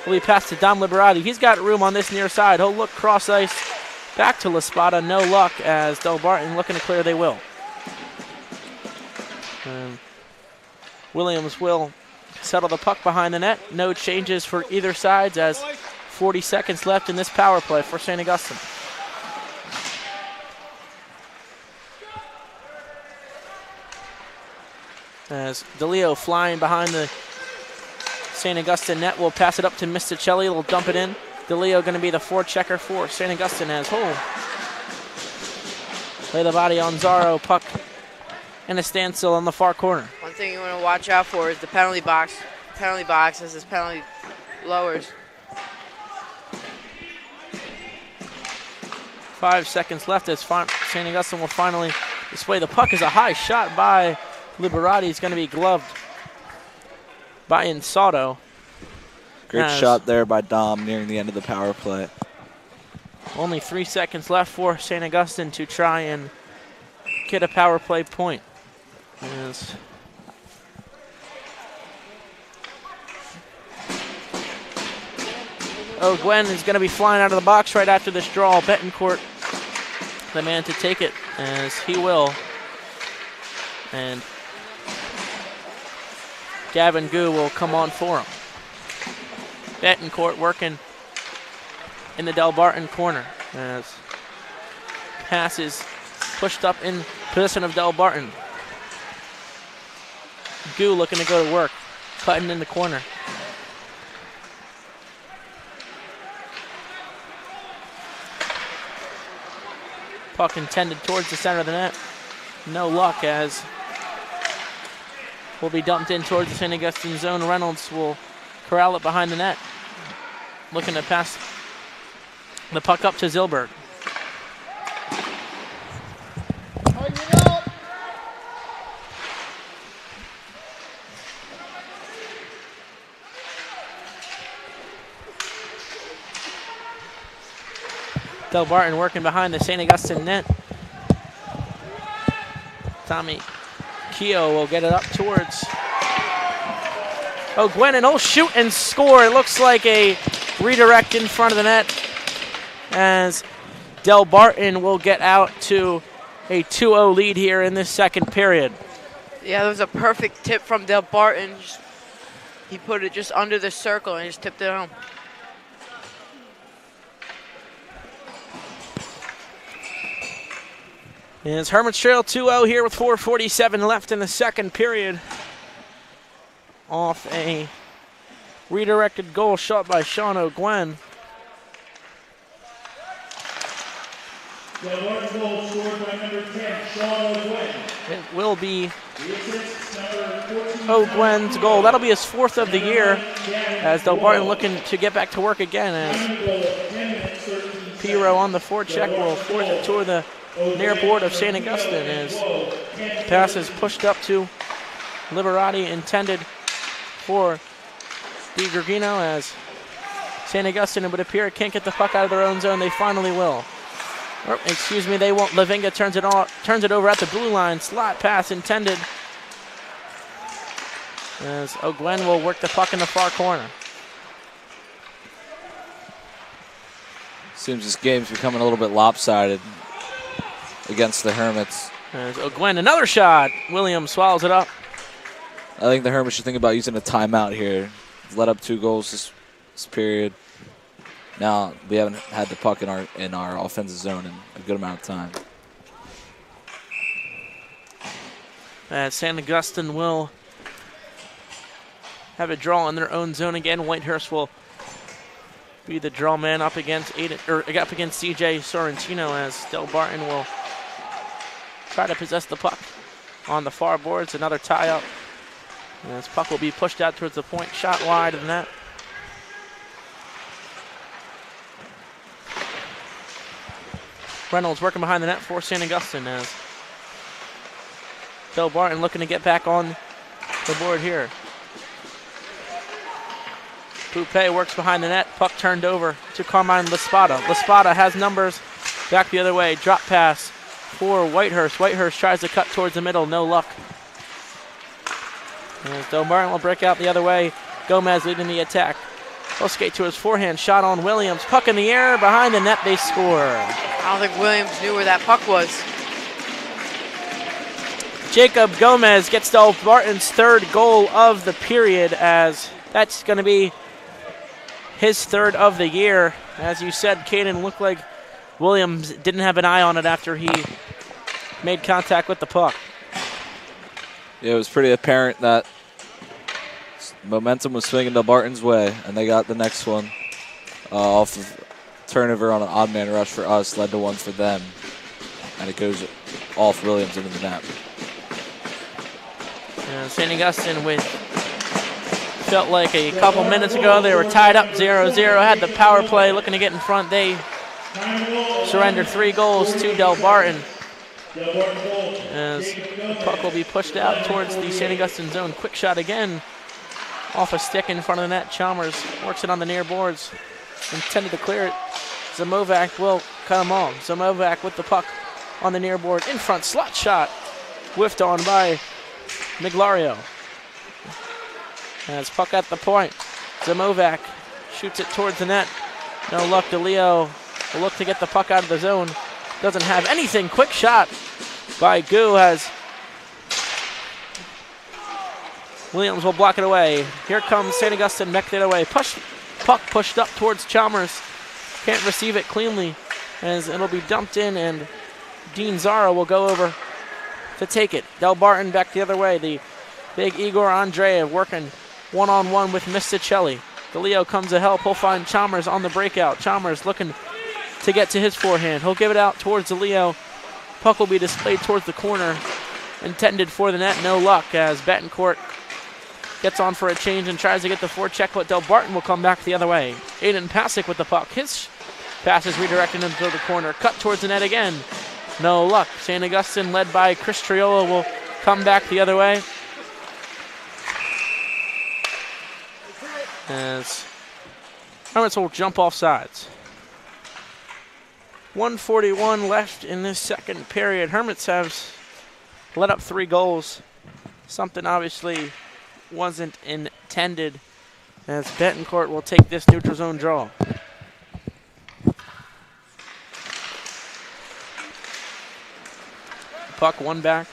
will be passed to Dom Liberati. He's got room on this near side. He'll look cross ice back to La Spada. No luck as Delbarton looking to clear. They will. Williams will settle the puck behind the net. No changes for either sides as 40 seconds left in this power play for St. Augustine. As DeLeo flying behind the St. Augustine net, will pass it up to Misticelli. He'll dump it in. DeLeo going to be the forechecker for St. Augustine as lay the body on Zaro. Puck and a standstill on the far corner. One thing you want to watch out for is the penalty box. Penalty box as this penalty lowers. 5 seconds left as St. Augustine will finally display. The puck is a high shot by Liberati. Is going to be gloved by Insato. Great shot there by Dom nearing the end of the power play. Only 3 seconds left for St. Augustine to try and get a power play point. Yes. Gwen is going to be flying out of the box right after this draw. Betancourt, the man to take it, as he will. And Gavin Gu will come on for him. Betancourt working in the Delbarton corner as pass is pushed up in possession of Delbarton. Gu looking to go to work, cutting in the corner. Puck intended towards the center of the net. No luck as will be dumped in towards the St. Augustine zone. Reynolds will corral it behind the net. Looking to pass the puck up to Zilberg. Delbarton working behind the St. Augustine net. Tommy Keogh will get it up towards Gwen, and he'll shoot and score. It looks like a redirect in front of the net as Delbarton will get out to a 2-0 lead here in this second period. Yeah, that was a perfect tip from Delbarton. He put it just under the circle and just tipped it home. And it's Hermits trail 2-0 here with 4:47 left in the second period. Off a redirected goal shot by Sean O'Gwen. The goal scored by number 10, Sean O'Gwen. It will be O'Gwen's goal. That'll be his fourth of the year as Delbarton looking to get back to work again as Piro on the forecheck will force it toward the near board of St. Augustine as pass is pushed up to Liberati, intended for Di Gurgino as St. Augustine, it would appear, can't get the puck out of their own zone. They finally will. Oh, excuse me, they won't. Levinga turns it over at the blue line. Slot pass intended as O'Gwen will work the puck in the far corner. Seems this game's becoming a little bit lopsided against the Hermits. As O'Gwen, another shot. Williams swallows it up. I think the Hermits should think about using a timeout here. Let up 2 goals this period. Now we haven't had the puck in our offensive zone in a good amount of time. As St. Augustine will have a draw in their own zone again. Whitehurst will be the draw man up against CJ Sorrentino as Delbarton will try to possess the puck on the far boards. Another tie-up. And this puck will be pushed out towards the point, shot wide of the net. Reynolds working behind the net for St. Augustine as Delbarton looking to get back on the board here. Poupé works behind the net. Puck turned over to Carmine Laspada. Laspada has numbers back the other way. Drop pass for Whitehurst. Whitehurst tries to cut towards the middle. No luck. As Delbarton will break out the other way. Gomez leading the attack. He'll skate to his forehand. Shot on Williams. Puck in the air. Behind the net. They score. I don't think Williams knew where that puck was. Jacob Gomez gets Delbarton's third goal of the period as that's going to be his third of the year. As you said, Caden, looked like Williams didn't have an eye on it after he made contact with the puck. Yeah, it was pretty apparent that momentum was swinging Delbarton's way, and they got the next one off of turnover on an odd man rush for us, led to one for them, and it goes off Williams into the net. St. Augustine felt like a couple minutes ago they were tied up 0-0, had the power play looking to get in front. They surrendered 3 goals to Delbarton. As the puck will be pushed out towards the St. Augustine zone. Quick shot again off a stick in front of the net. Chalmers works it on the near boards. Intended to clear it. Zamovac will cut him off. Zamovac with the puck on the near board. In front, slot shot. Whiffed on by Miglario. As puck at the point. Zamovac shoots it towards the net. No luck. DeLeo will look to get the puck out of the zone. Doesn't have anything. Quick shot by Gu as Williams will block it away. Here comes St. Augustine, necked it away. Puck pushed up towards Chalmers. Can't receive it cleanly as it'll be dumped in, and Dean Zara will go over to take it. Delbarton back the other way. The big Igor Andreev working one-on-one with Misticelli. DeLeo comes to help. He'll find Chalmers on the breakout. Chalmers looking to get to his forehand. He'll give it out towards DeLeo. Puck will be displayed towards the corner. Intended for the net. No luck as Betancourt gets on for a change and tries to get the forecheck, but Delbarton will come back the other way. Aiden Pasick with the puck. His pass is redirected into the corner. Cut towards the net again. No luck. St. Augustine, led by Chris Triola, will come back the other way. As Hermits will jump off sides. 1:41 left in this second period. Hermits have let up 3 goals. Something obviously wasn't intended, as Betancourt will take this neutral zone draw. Puck won back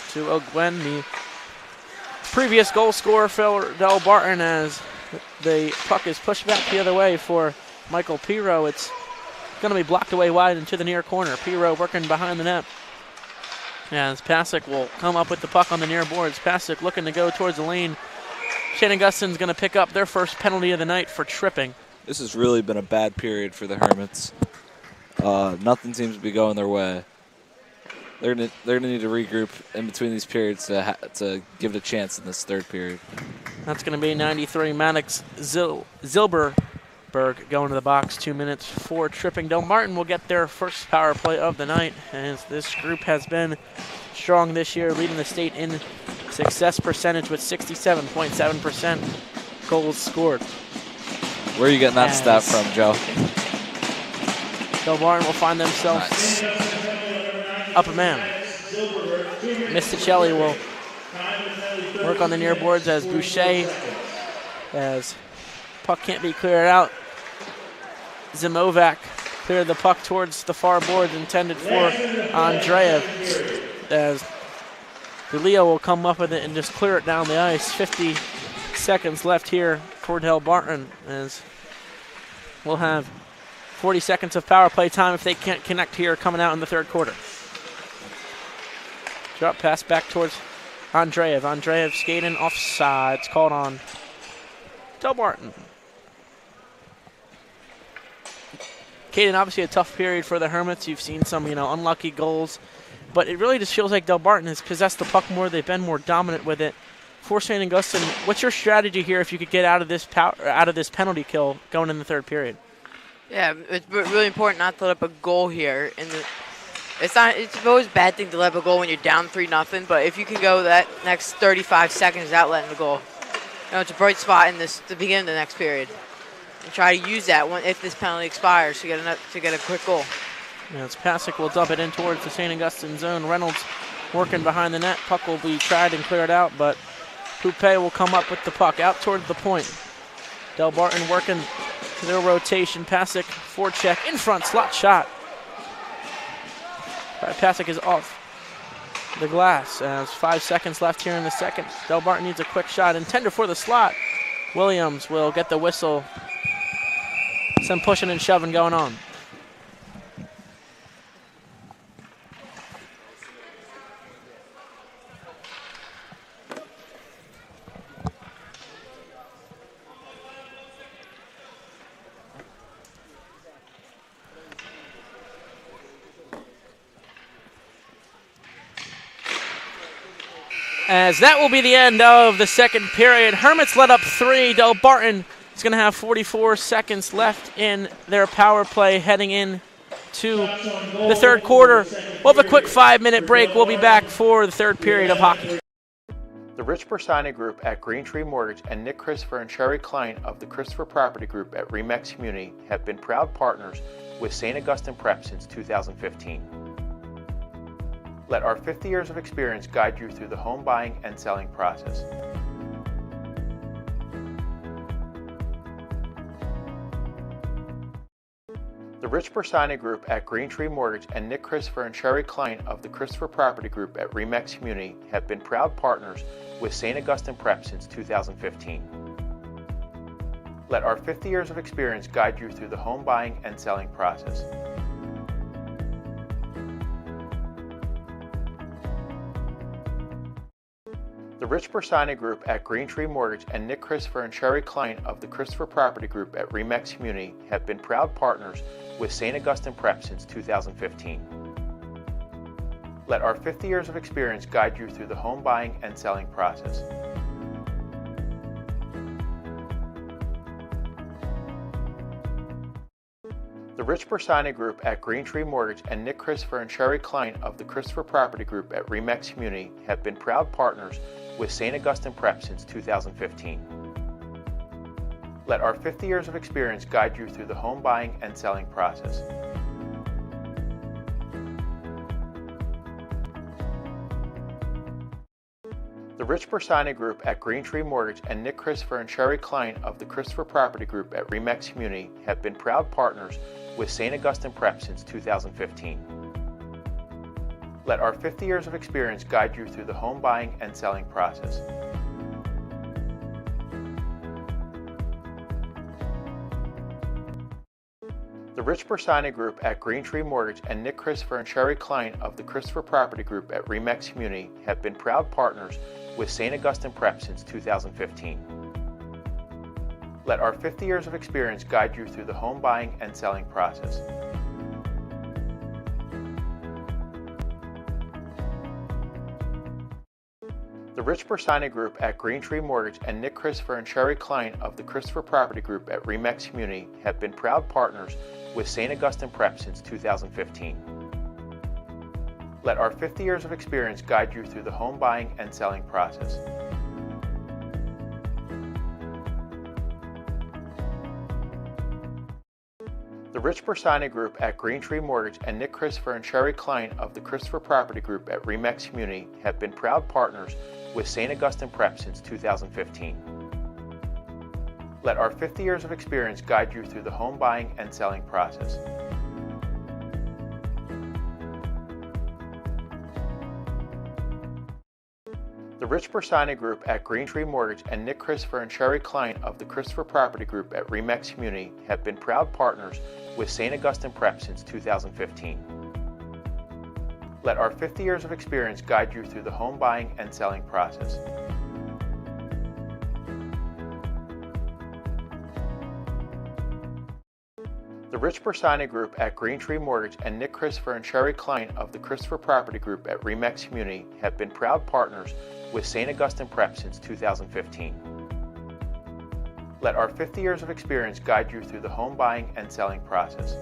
to Ogwen, the previous goal scorer for Delbarton, as the puck is pushed back the other way for Michael Piro. It's going to be blocked away wide into the near corner. Piro working behind the net, as Pasick will come up with the puck on the near boards. Pasick looking to go towards the lane. Shane Augustin's going to pick up their first penalty of the night for tripping. This has really been a bad period for the Hermits. Nothing seems to be going their way. They're gonna need to regroup in between these periods to give it a chance in this third period. That's going to be 93 Maddox Zilberberg going to the box. 2 minutes for tripping. Delbarton will get their first power play of the night, as this group has been strong this year, leading the state in success percentage with 67.7% goals scored. Where are you getting that stat from, Joe? Delbarton will find themselves up a man. Misticelli will work on the near boards as Boucher, as puck can't be cleared out. Zimovac cleared the puck towards the far boards intended for Andreev, as Leo will come up with it and just clear it down the ice. 50 seconds left here for Delbarton, as we'll have 40 seconds of power play time if they can't connect here coming out in the third quarter. Drop pass back towards Andreev. Andreev skating offside. It's called on Delbarton. Caden, obviously a tough period for the Hermits. You've seen some, unlucky goals. But it really just feels like Delbarton has possessed the puck more. They've been more dominant with it. For St. Augustine, what's your strategy here if you could get out of this penalty kill going in the third period? Yeah, it's really important not to let up a goal here. It's always a bad thing to let up a goal when you're down 3-0, but if you can go that next 35 seconds without letting the goal, it's a bright spot in the beginning of the next period. And try to use that if this penalty expires to get a quick goal. As Pasick will dump it in towards the St. Augustine zone. Reynolds working behind the net. Puck will be tried and cleared out, but Coupe will come up with the puck out towards the point. Delbarton working their rotation. Pasick forecheck in front, slot shot. Pasick is off the glass as 5 seconds left here in the second. Delbarton needs a quick shot intended for the slot. Williams will get the whistle. Some pushing and shoving going on. As that will be the end of the second period. Hermits led up 3. Delbarton is going to have 44 seconds left in their power play heading in to the third quarter. We'll have a quick 5-minute break. We'll be back for the third period of hockey. The Rich Bersani Group at Green Tree Mortgage and Nick Christopher and Sherry Klein of the Christopher Property Group at Remax Community have been proud partners with St. Augustine Prep since 2015. Let our 50 years of experience guide you through the home buying and selling process. The Rich Bersani Group at Green Tree Mortgage and Nick Christopher and Sherry Klein of the Christopher Property Group at Remax Community have been proud partners with St. Augustine Prep since 2015. Let our 50 years of experience guide you through the home buying and selling process. The Rich Bersani Group at Green Tree Mortgage and Nick Christopher and Sherry Klein of the Christopher Property Group at Remax Community have been proud partners with St. Augustine Prep since 2015. Let our 50 years of experience guide you through the home buying and selling process. The Rich Bersani Group at Green Tree Mortgage and Nick Christopher and Sherry Klein of the Christopher Property Group at Remax Community have been proud partners with St. Augustine Prep since 2015. Let our 50 years of experience guide you through the home buying and selling process. The Rich Bersani Group at Green Tree Mortgage and Nick Christopher and Sherry Klein of the Christopher Property Group at Remax Community have been proud partners with St. Augustine Prep since 2015. Let our 50 years of experience guide you through the home buying and selling process. The Rich Bersani Group at Green Tree Mortgage and Nick Christopher and Sherry Klein of the Christopher Property Group at Remax Community have been proud partners with St. Augustine Prep since 2015. Let our 50 years of experience guide you through the home buying and selling process. The Rich Bersani Group at Green Tree Mortgage and Nick Christopher and Sherry Klein of the Christopher Property Group at Remax Community have been proud partners with St. Augustine Prep since 2015. Let our 50 years of experience guide you through the home buying and selling process. The Rich Bersani Group at Green Tree Mortgage and Nick Christopher and Sherry Klein of the Christopher Property Group at Remax Community have been proud partners with St. Augustine Prep since 2015. Let our 50 years of experience guide you through the home buying and selling process. The Rich Bersani Group at Green Tree Mortgage and Nick Christopher and Sherry Klein of the Christopher Property Group at Remax Community have been proud partners with St. Augustine Prep since 2015. Let our 50 years of experience guide you through the home buying and selling process. The Rich Bersani Group at Green Tree Mortgage and Nick Christopher and Sherry Klein of the Christopher Property Group at Remax Community have been proud partners with St. Augustine Prep since 2015. Let our 50 years of experience guide you through the home buying and selling process.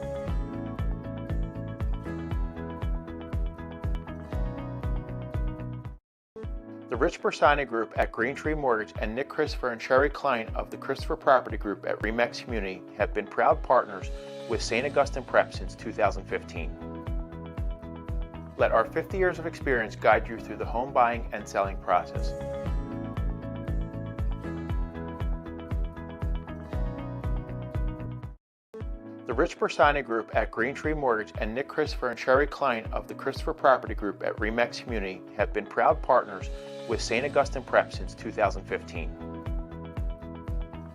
The Rich Bersani Group at Green Tree Mortgage and Nick Christopher and Sherry Klein of the Christopher Property Group at Remax Community have been proud partners with St. Augustine Prep since 2015. Let our 50 years of experience guide you through the home buying and selling process. The Rich Bersani Group at Green Tree Mortgage and Nick Christopher and Sherry Klein of the Christopher Property Group at Remax Community have been proud partners with St. Augustine Prep since 2015.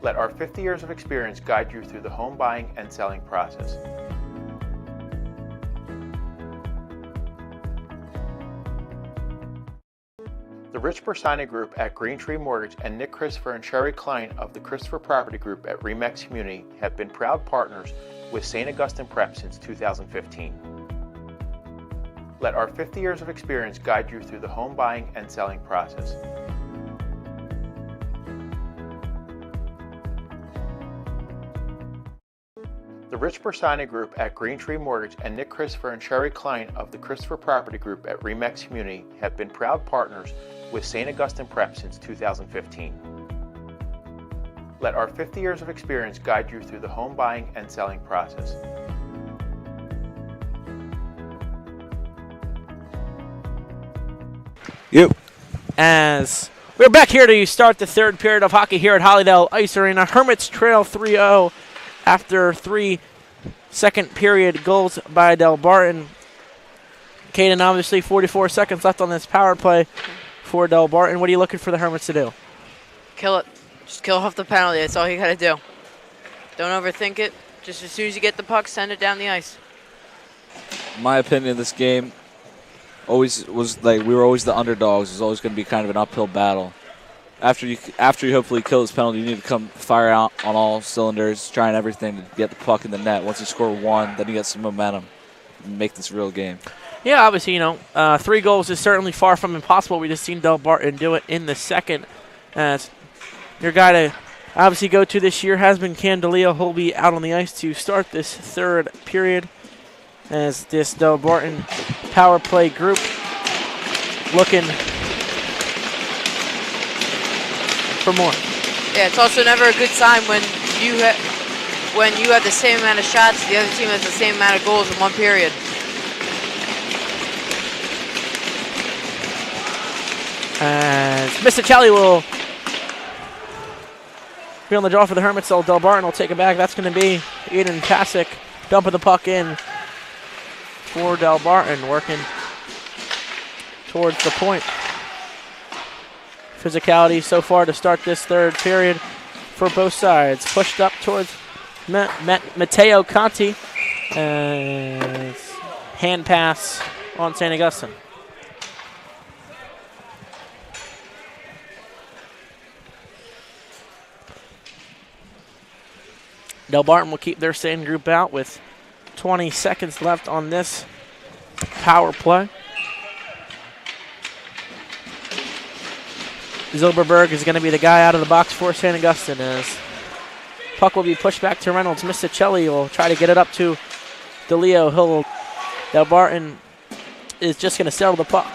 Let our 50 years of experience guide you through the home buying and selling process. The Rich Bersani Group at Green Tree Mortgage and Nick Christopher and Sherry Klein of the Christopher Property Group at Remax Community have been proud partners with St. Augustine Prep since 2015. Let our 50 years of experience guide you through the home buying and selling process. The Rich Bersani Group at Green Tree Mortgage and Nick Christopher and Sherry Klein of the Christopher Property Group at Remax Community have been proud partners with St. Augustine Prep since 2015. Let our 50 years of experience guide you through the home buying and selling process. Yep. As we're back here to start the third period of hockey here at Hollydale Ice Arena. Hermits trail 3-0 after 3 second period goals by Delbarton. Caden, obviously 44 seconds left on this power play for Delbarton. What are you looking for the Hermits to do? Kill it. Just kill off the penalty. That's all you got to do. Don't overthink it. Just as soon as you get the puck, send it down the ice. My opinion, this game always was like we were always the underdogs. It was always going to be kind of an uphill battle. After you hopefully kill this penalty, you need to come fire out on all cylinders, trying everything to get the puck in the net. Once you score one, then you get some momentum and make this a real game. Yeah, obviously, 3 goals is certainly far from impossible. We just seen Delbarton do it in the second. As your guy to obviously go to this year has been Candeleo. He'll be out on the ice to start this third period as this Delbarton power play group looking for more. Yeah, it's also never a good sign when you have the same amount of shots, the other team has the same amount of goals in one period. And Mr. will be on the draw for the Hermits. So Delbarton will take it back. That's going to be Eden Pasick dumping the puck in for Delbarton, working towards the point. Physicality so far to start this third period for both sides. Pushed up towards Matteo Conti. And hand pass on St. Augustine. Delbarton will keep their same group out with 20 seconds left on this power play. Zilberberg is going to be the guy out of the box for St. Augustine as puck will be pushed back to Reynolds. Misticelli will try to get it up to DeLeo. Delbarton is just going to settle the puck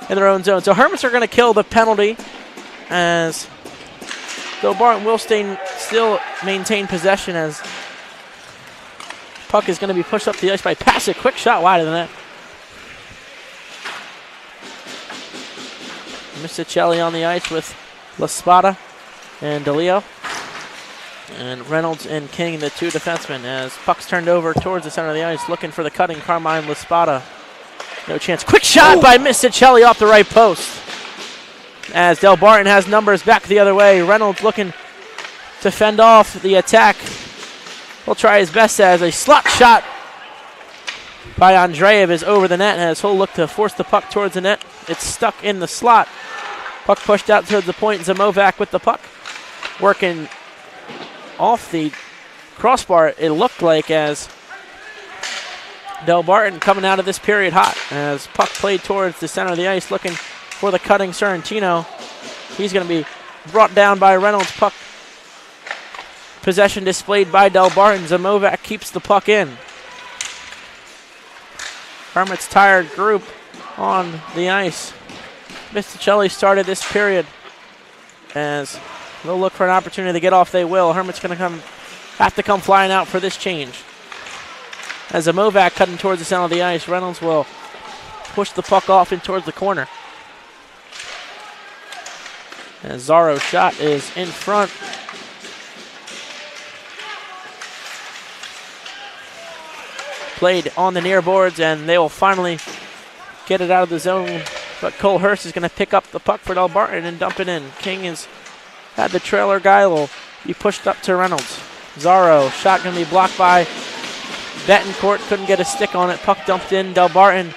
in their own zone. So Hermits are going to kill the penalty as Delbarton will still maintain possession as puck is going to be pushed up the ice by Pasick. Quick shot wide of the net. Misticelli on the ice with La Spada and DeLeo. And Reynolds and King, the two defensemen, as puck's turned over towards the center of the ice, looking for the cutting Carmine La Spada. No chance. Quick shot by Misticelli off the right post. As Delbarton has numbers back the other way. Reynolds looking to fend off the attack. He'll try his best as a slot shot by Andreev is over the net as he'll look to force the puck towards the net. It's stuck in the slot. Puck pushed out towards the point. Zamovac with the puck. Working off the crossbar, it looked like, as Delbarton coming out of this period hot as puck played towards the center of the ice looking for the cutting Sorrentino. He's going to be brought down by Reynolds. Puck possession displayed by Delbarton. Zamovac keeps the puck in. Hermits tired group on the ice. Misticelli started this period as they'll look for an opportunity to get off. They will. Hermits going to have to come flying out for this change. As Zamovac cutting towards the center of the ice, Reynolds will push the puck off in towards the corner. As Zaro's shot is in front. Played on the near boards, and they will finally get it out of the zone. But Cole Hurst is going to pick up the puck for Delbarton and dump it in. King has had the trailer guy. Will be pushed up to Reynolds. Zaro, shot going to be blocked by Betancourt. Couldn't get a stick on it. Puck dumped in. Delbarton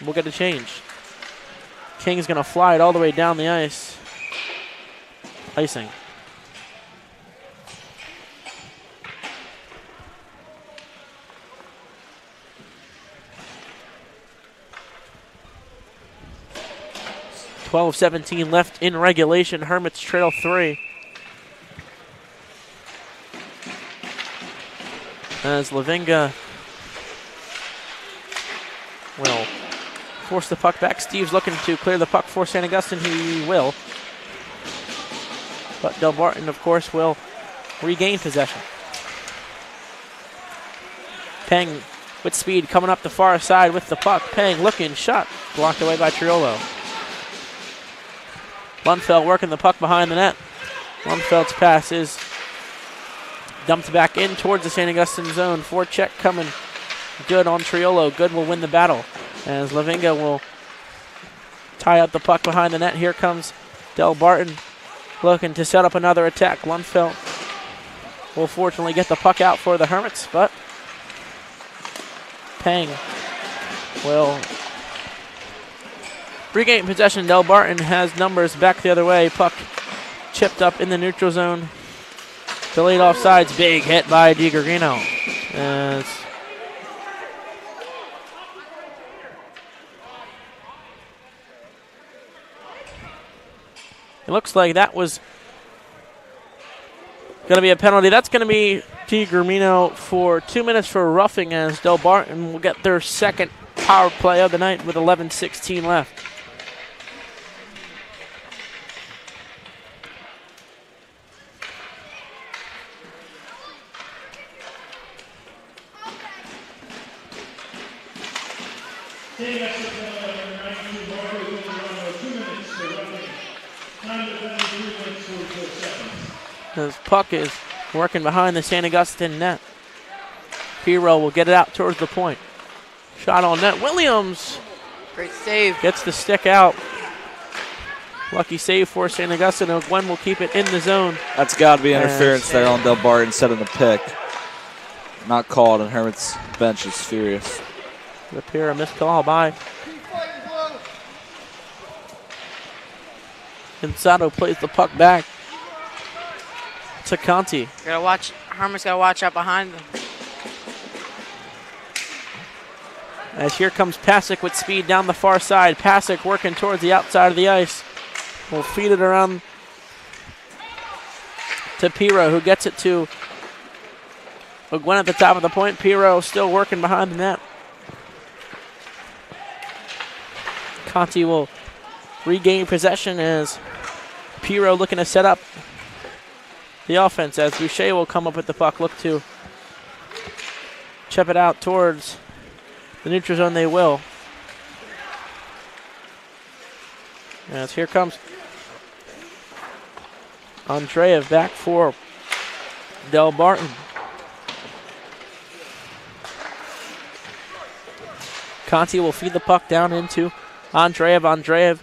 will get a change. King's going to fly it all the way down the ice. Icing. .12:17 left in regulation. Hermits trail 3. As Lavinga will force the puck back. Steve's looking to clear the puck for St. Augustine. He will. But Delbarton, of course, will regain possession. Peng with speed coming up the far side with the puck. Peng looking, shot. Blocked away by Triolo. Lundfeld working the puck behind the net. Lundfeld's pass is dumped back in towards the St. Augustine zone. Forecheck coming good on Triolo. Good will win the battle as Lavinga will tie up the puck behind the net. Here comes Delbarton looking to set up another attack. Lundfeld will fortunately get the puck out for the Hermits, but Peng will regain possession. Delbarton has numbers back the other way. Puck chipped up in the neutral zone. Delayed offsides. Big hit by DiGregorio. As it looks like that was going to be a penalty. That's going to be DiGregorio for 2 minutes for roughing, as Delbarton will get their second power play of the night with 11:16 left. This puck is working behind the St. Augustine net. Piro will get it out towards the point. Shot on net. Williams Great save. gets the stick out. Lucky save for St. Augustine. Gwen will keep it in the zone. That's got to be interference there on Delbarton instead of the pick. Not called, and Hermits bench is furious. The Piro missed call by. Gonzalo plays the puck back to Conti. Gotta watch. Hermits gotta watch out behind them. As here comes Pasick with speed down the far side. Pasick working towards the outside of the ice. Will feed it around to Piro, who gets it to Gwen at the top of the point. Piro still working behind the net. Conti will regain possession as Piro looking to set up the offense as Boucher will come up with the puck. Look to chip it out towards the neutral zone. They will. As here comes Andreev back for Delbarton. Conti will feed the puck down into Andreev. Andreev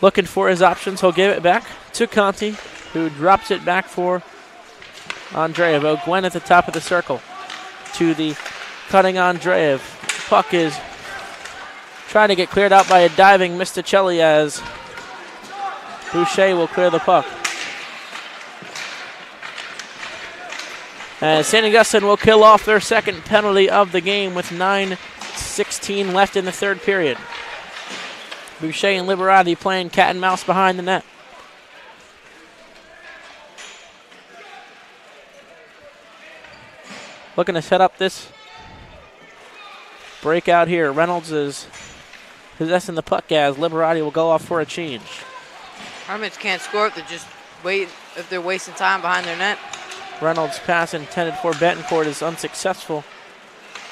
looking for his options. He'll give it back to Conti, who drops it back for Andreev. O'Gwen at the top of the circle to the cutting Andreev. Puck is trying to get cleared out by a diving Misticelli as Boucher will clear the puck. As St. Augustine will kill off their second penalty of the game with 9:16 left in the third period. Boucher and Liberati playing cat and mouse behind the net. Looking to set up this breakout here. Reynolds is possessing the puck as Liberati will go off for a change. Hermits can't score if they're wasting time behind their net. Reynolds' pass intended for Betancourt is unsuccessful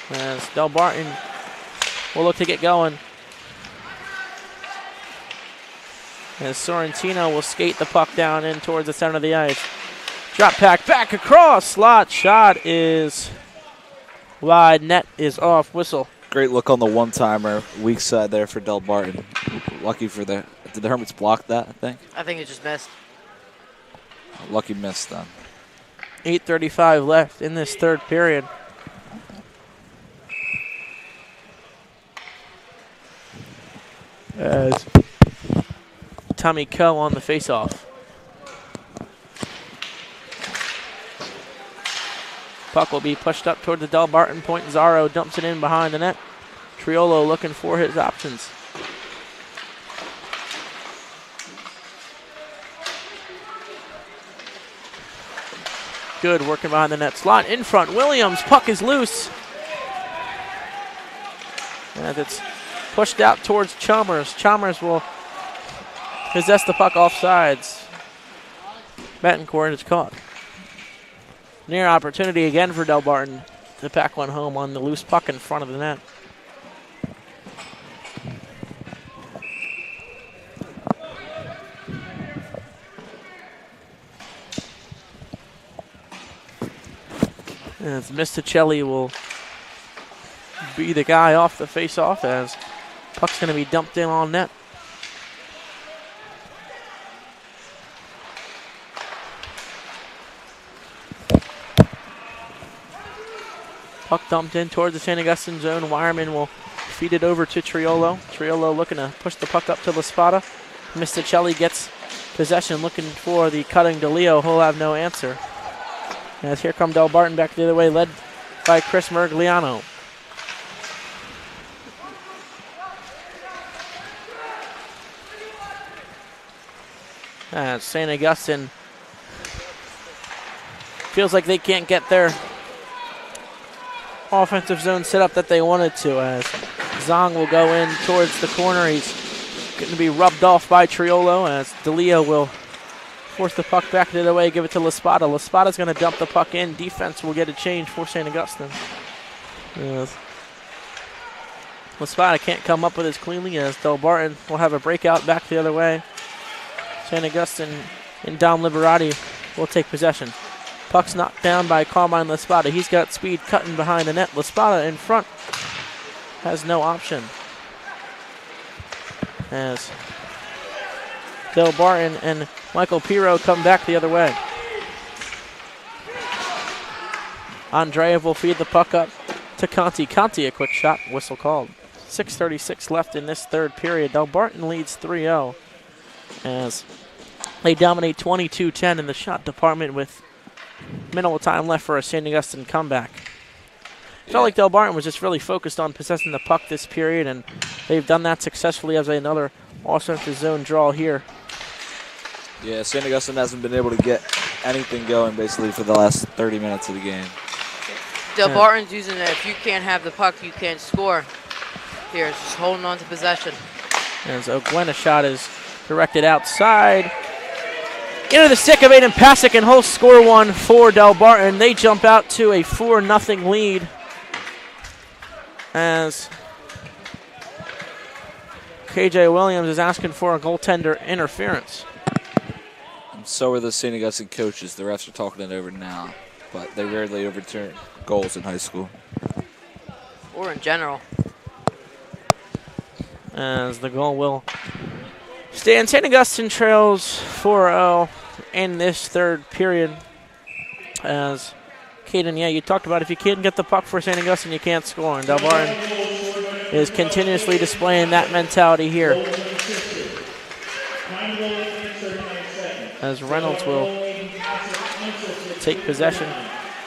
as Delbarton will look to get going. As Sorrentino will skate the puck down in towards the center of the ice. Drop back across. Slot shot is wide. Net is off. Whistle. Great look on the one-timer. Weak side there for Delbarton. Lucky for the... Did the Hermits block that, I think? I think it just missed. Lucky miss then. 8:35 left in this third period. As Tommy Coe on the faceoff. Puck will be pushed up toward the Delbarton point. Zaro dumps it in behind the net. Triolo looking for his options. Good working behind the net. Slot in front. Williams. Puck is loose. And it's pushed out towards Chalmers. Chalmers will possess the puck offsides. Betancourt is caught. Near opportunity again for Delbarton to pack one home on the loose puck in front of the net. As Misticelli will be the guy off the face-off as puck's going to be dumped in on net. Puck dumped in towards the St. Augustine zone. Wireman will feed it over to Triolo. Triolo looking to push the puck up to La Spada. Misticelli gets possession, looking for the cutting DeLeo. He'll have no answer. As here come Delbarton back the other way, led by Chris Mergliano. As St. Augustine feels like they can't get their offensive zone set up that they wanted to, as Zong will go in towards the corner. He's going to be rubbed off by Triolo as DeLeo will force the puck back the other way, give it to La Spada. La Spada's going to dump the puck in. Defense will get a change for St. Augustine. La Spada can't come up with as cleanly as Delbarton will have a breakout back the other way. St. Augustine and Dom Liberati will take possession. Puck's knocked down by Carmine Laspada. He's got speed cutting behind the net. Laspada in front has no option. As Delbarton and Michael Piro come back the other way. Andreev will feed the puck up to Conti. Conti, a quick shot, whistle called. 6:36 left in this third period. Delbarton leads 3-0 as they dominate 22-10 in the shot department with minimal time left for a St. Augustine comeback. Felt like Delbarton was just really focused on possessing the puck this period, and they've done that successfully as another offensive zone draw here. Yeah, St. Augustine hasn't been able to get anything going basically for the last 30 minutes of the game. Delbarton's using it. If you can't have the puck, you can't score. Here, it's just holding on to possession. As Ogwena shot is directed outside. Into the stick of Aiden Pasick, and he'll score one for Delbarton. They jump out to a 4-0 lead as KJ Williams is asking for a goaltender interference. And so are the St. Augustine coaches. The refs are talking it over now, but they rarely overturn goals in high school. Or in general. As the goal will stand. St. Augustine trails 4-0 in this third period. As Caden, yeah, you talked about if you can't get the puck for St. Augustine, you can't score. And Delbarton is continuously displaying that mentality here. As Reynolds will take possession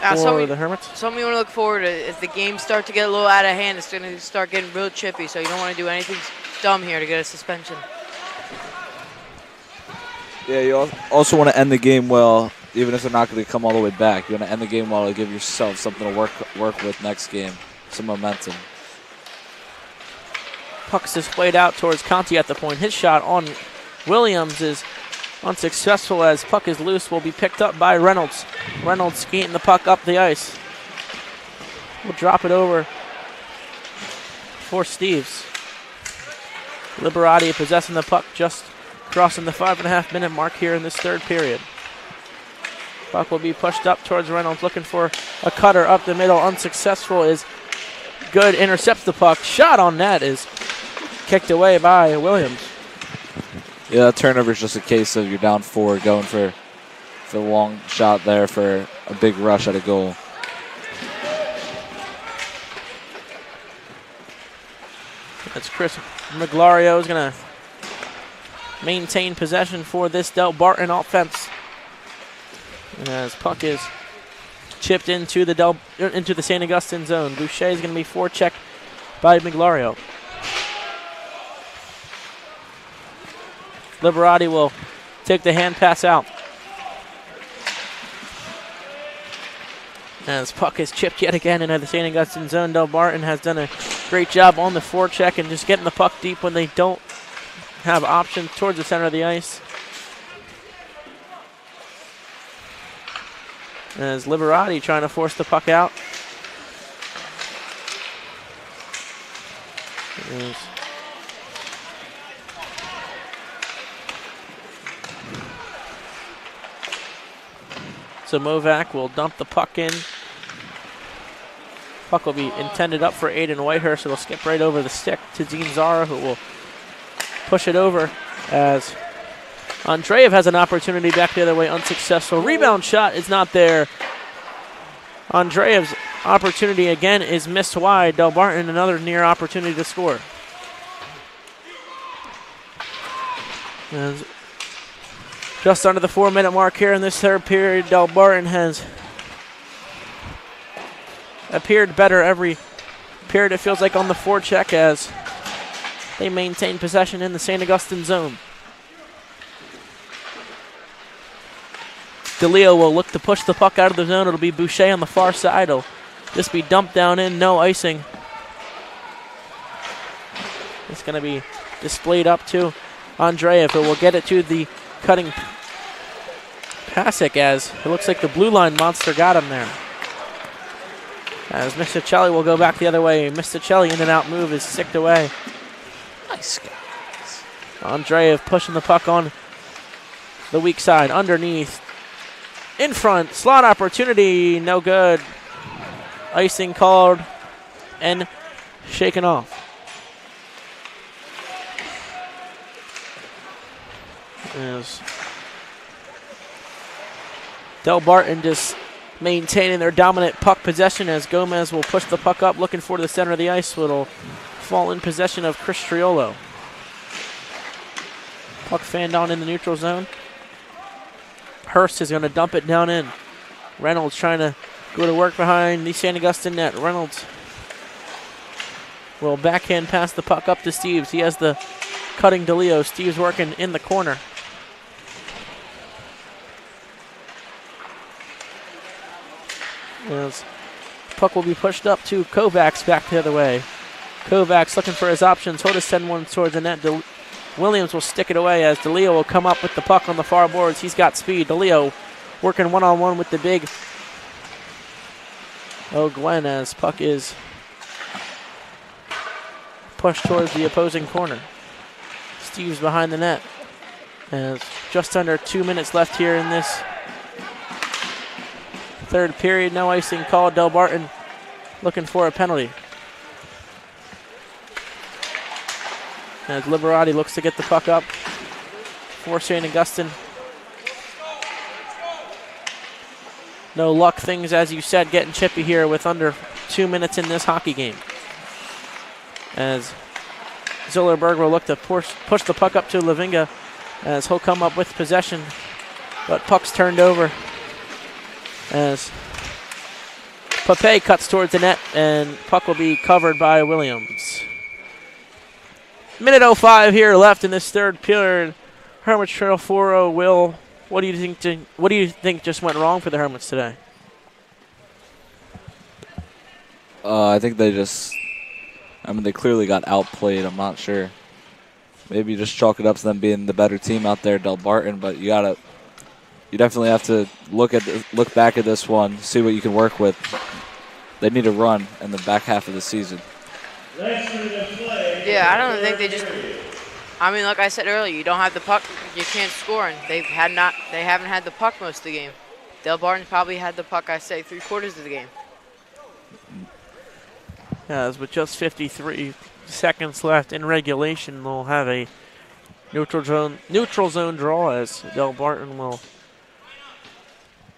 for the Hermits. Something you want to look forward to is the games start to get a little out of hand. It's going to start getting real chippy, so you don't want to do anything dumb here to get a suspension. Yeah, you also want to end the game well, even if they're not going to come all the way back. You want to end the game well to give yourself something to work with next game, some momentum. Puck's displayed out towards Conti at the point. His shot on Williams is unsuccessful as puck is loose. Will be picked up by Reynolds. Reynolds skating the puck up the ice. We'll drop it over for Steves. Liberati possessing the puck, just crossing the 5.5-minute mark here in this third period. Puck will be pushed up towards Reynolds, looking for a cutter up the middle. Unsuccessful is good. Intercepts the puck. Shot on net is kicked away by Williams. Yeah, that turnover is just a case of you're down 4, going for the long shot there for a big rush at a goal. That's Chris Maglario is going to maintain possession for this Delbarton offense. And as puck is chipped into the St. Augustine zone, Boucher is going to be forechecked by Maglario. Liberati will take the hand pass out. As puck is chipped yet again into the St. Augustine zone, Delbarton has done a great job on the forecheck and just getting the puck deep when they don't have options towards the center of the ice. As Liberati trying to force the puck out. So Movac will dump the puck in. Puck will be intended up for Aiden Whitehurst. It'll skip right over the stick to Dean Zara, who will push it over as Andreev has an opportunity back the other way, unsuccessful. Rebound shot is not there. Andreev's opportunity again is missed wide. Delbarton another near opportunity to score. As just under the 4-minute mark here in this third period, Delbarton has appeared better every period, it feels like, on the forecheck as they maintain possession in the St. Augustine zone. DeLeo will look to push the puck out of the zone. It'll be Boucher on the far side. It'll just be dumped down in, no icing. It's going to be displayed up to Andreev, who will get it to the cutting Pasick as it looks like the blue line monster got him there. As Misticelli will go back the other way. Misticelli in and out move is sicked away. Nice guys. Andreev pushing the puck on the weak side underneath. in front. Slot opportunity, no good. Icing called and shaken off. As Delbarton just maintaining their dominant puck possession as Gomez will push the puck up, looking for the center of the ice. It'll fall in possession of Chris Triolo. Puck fanned on in the neutral zone. Hurst is going to dump it down in. Reynolds trying to go to work behind the St. Augustine net. Reynolds will backhand pass the puck up to Steves. He has the cutting DeLeo. Steves working in the corner. As puck will be pushed up to Kovacs back the other way. Kovacs looking for his options. He'll just send one towards the net. Williams will stick it away as DeLeo will come up with the puck on the far boards. He's got speed. DeLeo working one-on-one with the big Gwen as puck is pushed towards the opposing corner. Steve's behind the net. As just under 2 minutes left here in this third period. No icing called. Delbarton looking for a penalty. As Liberati looks to get the puck up for St. Augustine. No luck, things, as you said, getting chippy here with under 2 minutes in this hockey game. As Zillerberg will look to push the puck up to Lavinga as he'll come up with possession. But puck's turned over as Pape cuts towards the net and puck will be covered by Williams. Minute 05 here left in this third period. Hermits trail 4-0. Will, what do you think just went wrong for the Hermits today? I think they they clearly got outplayed. I'm not sure. Maybe just chalk it up to them being the better team out there, Delbarton. But you definitely have to look back at this one, see what you can work with. They need a run in the back half of the season. Yeah, I don't think they just. I mean, like I said earlier, you don't have the puck, you can't score, and they haven't had the puck most of the game. Delbarton probably had the puck, I say, 3/4 of the game. As with just 53 seconds left in regulation, they'll have a neutral zone draw as Delbarton will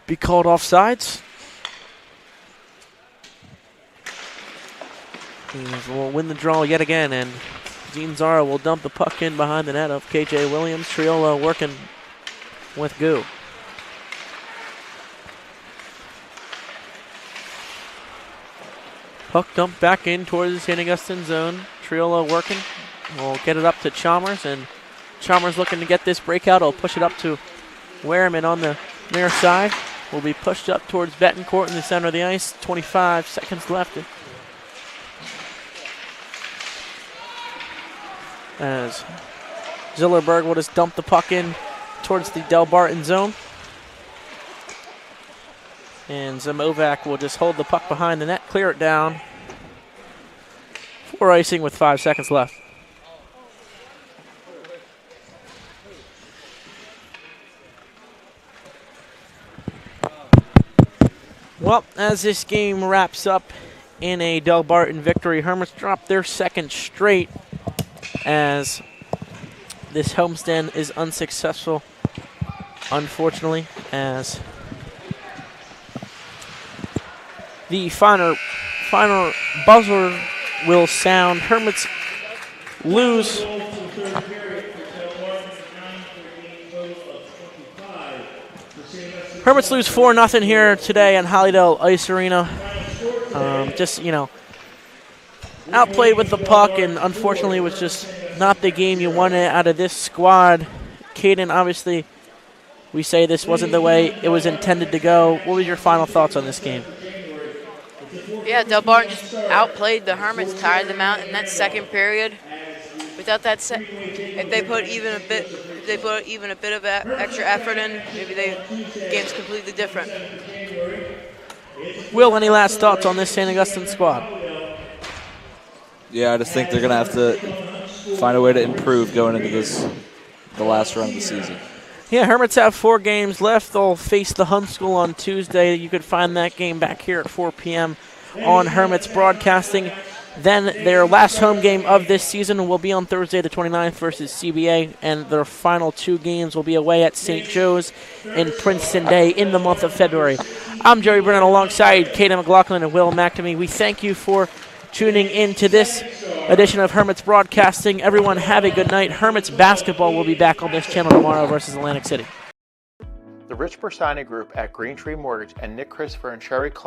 be called offsides. Will win the draw yet again, and Dean Zara will dump the puck in behind the net of KJ Williams. Triolo working with Goo. Puck dumped back in towards the St. Augustine zone. Triolo working. We'll get it up to Chalmers, and Chalmers looking to get this breakout. He'll push it up to Wehrman on the near side. Will be pushed up towards Betancourt in the center of the ice. 25 seconds left. As Zillerberg will just dump the puck in towards the Delbarton zone. And Zamovac will just hold the puck behind the net, clear it down for icing with 5 seconds left. Well, as this game wraps up in a Delbarton victory, Hermits drop their second straight as this homestand is unsuccessful, unfortunately, as the final buzzer will sound. Hermits lose. Hermits lose 4-0 here today in Hollydale Ice Arena. Outplayed with the puck, and unfortunately was just not the game you wanted out of this squad. Caden, obviously, we say this wasn't the way it was intended to go. What were your final thoughts on this game? Yeah, Delbarton just outplayed the Hermits, tired them out in that second period. Without that, if they put even a bit of extra effort in, maybe the game's completely different. Will, any last thoughts on this St. Augustine squad? Yeah, I just think they're going to have to find a way to improve going into the last run of the season. Yeah, Hermits have 4 games left. They'll face the Hun School on Tuesday. You could find that game back here at 4 p.m. on Hermits Broadcasting. Then their last home game of this season will be on Thursday the 29th versus CBA, and their final 2 games will be away at St. Joe's and Princeton Day in the month of February. I'm Joey Brennan alongside Kaden McLaughlin and Will McNamee. We thank you for tuning in to this edition of Hermits Broadcasting. Everyone have a good night. Hermits basketball will be back on this channel tomorrow versus Atlantic City. The Rich Bersani Group at Green Tree Mortgage and Nick Christopher and Sherry Klein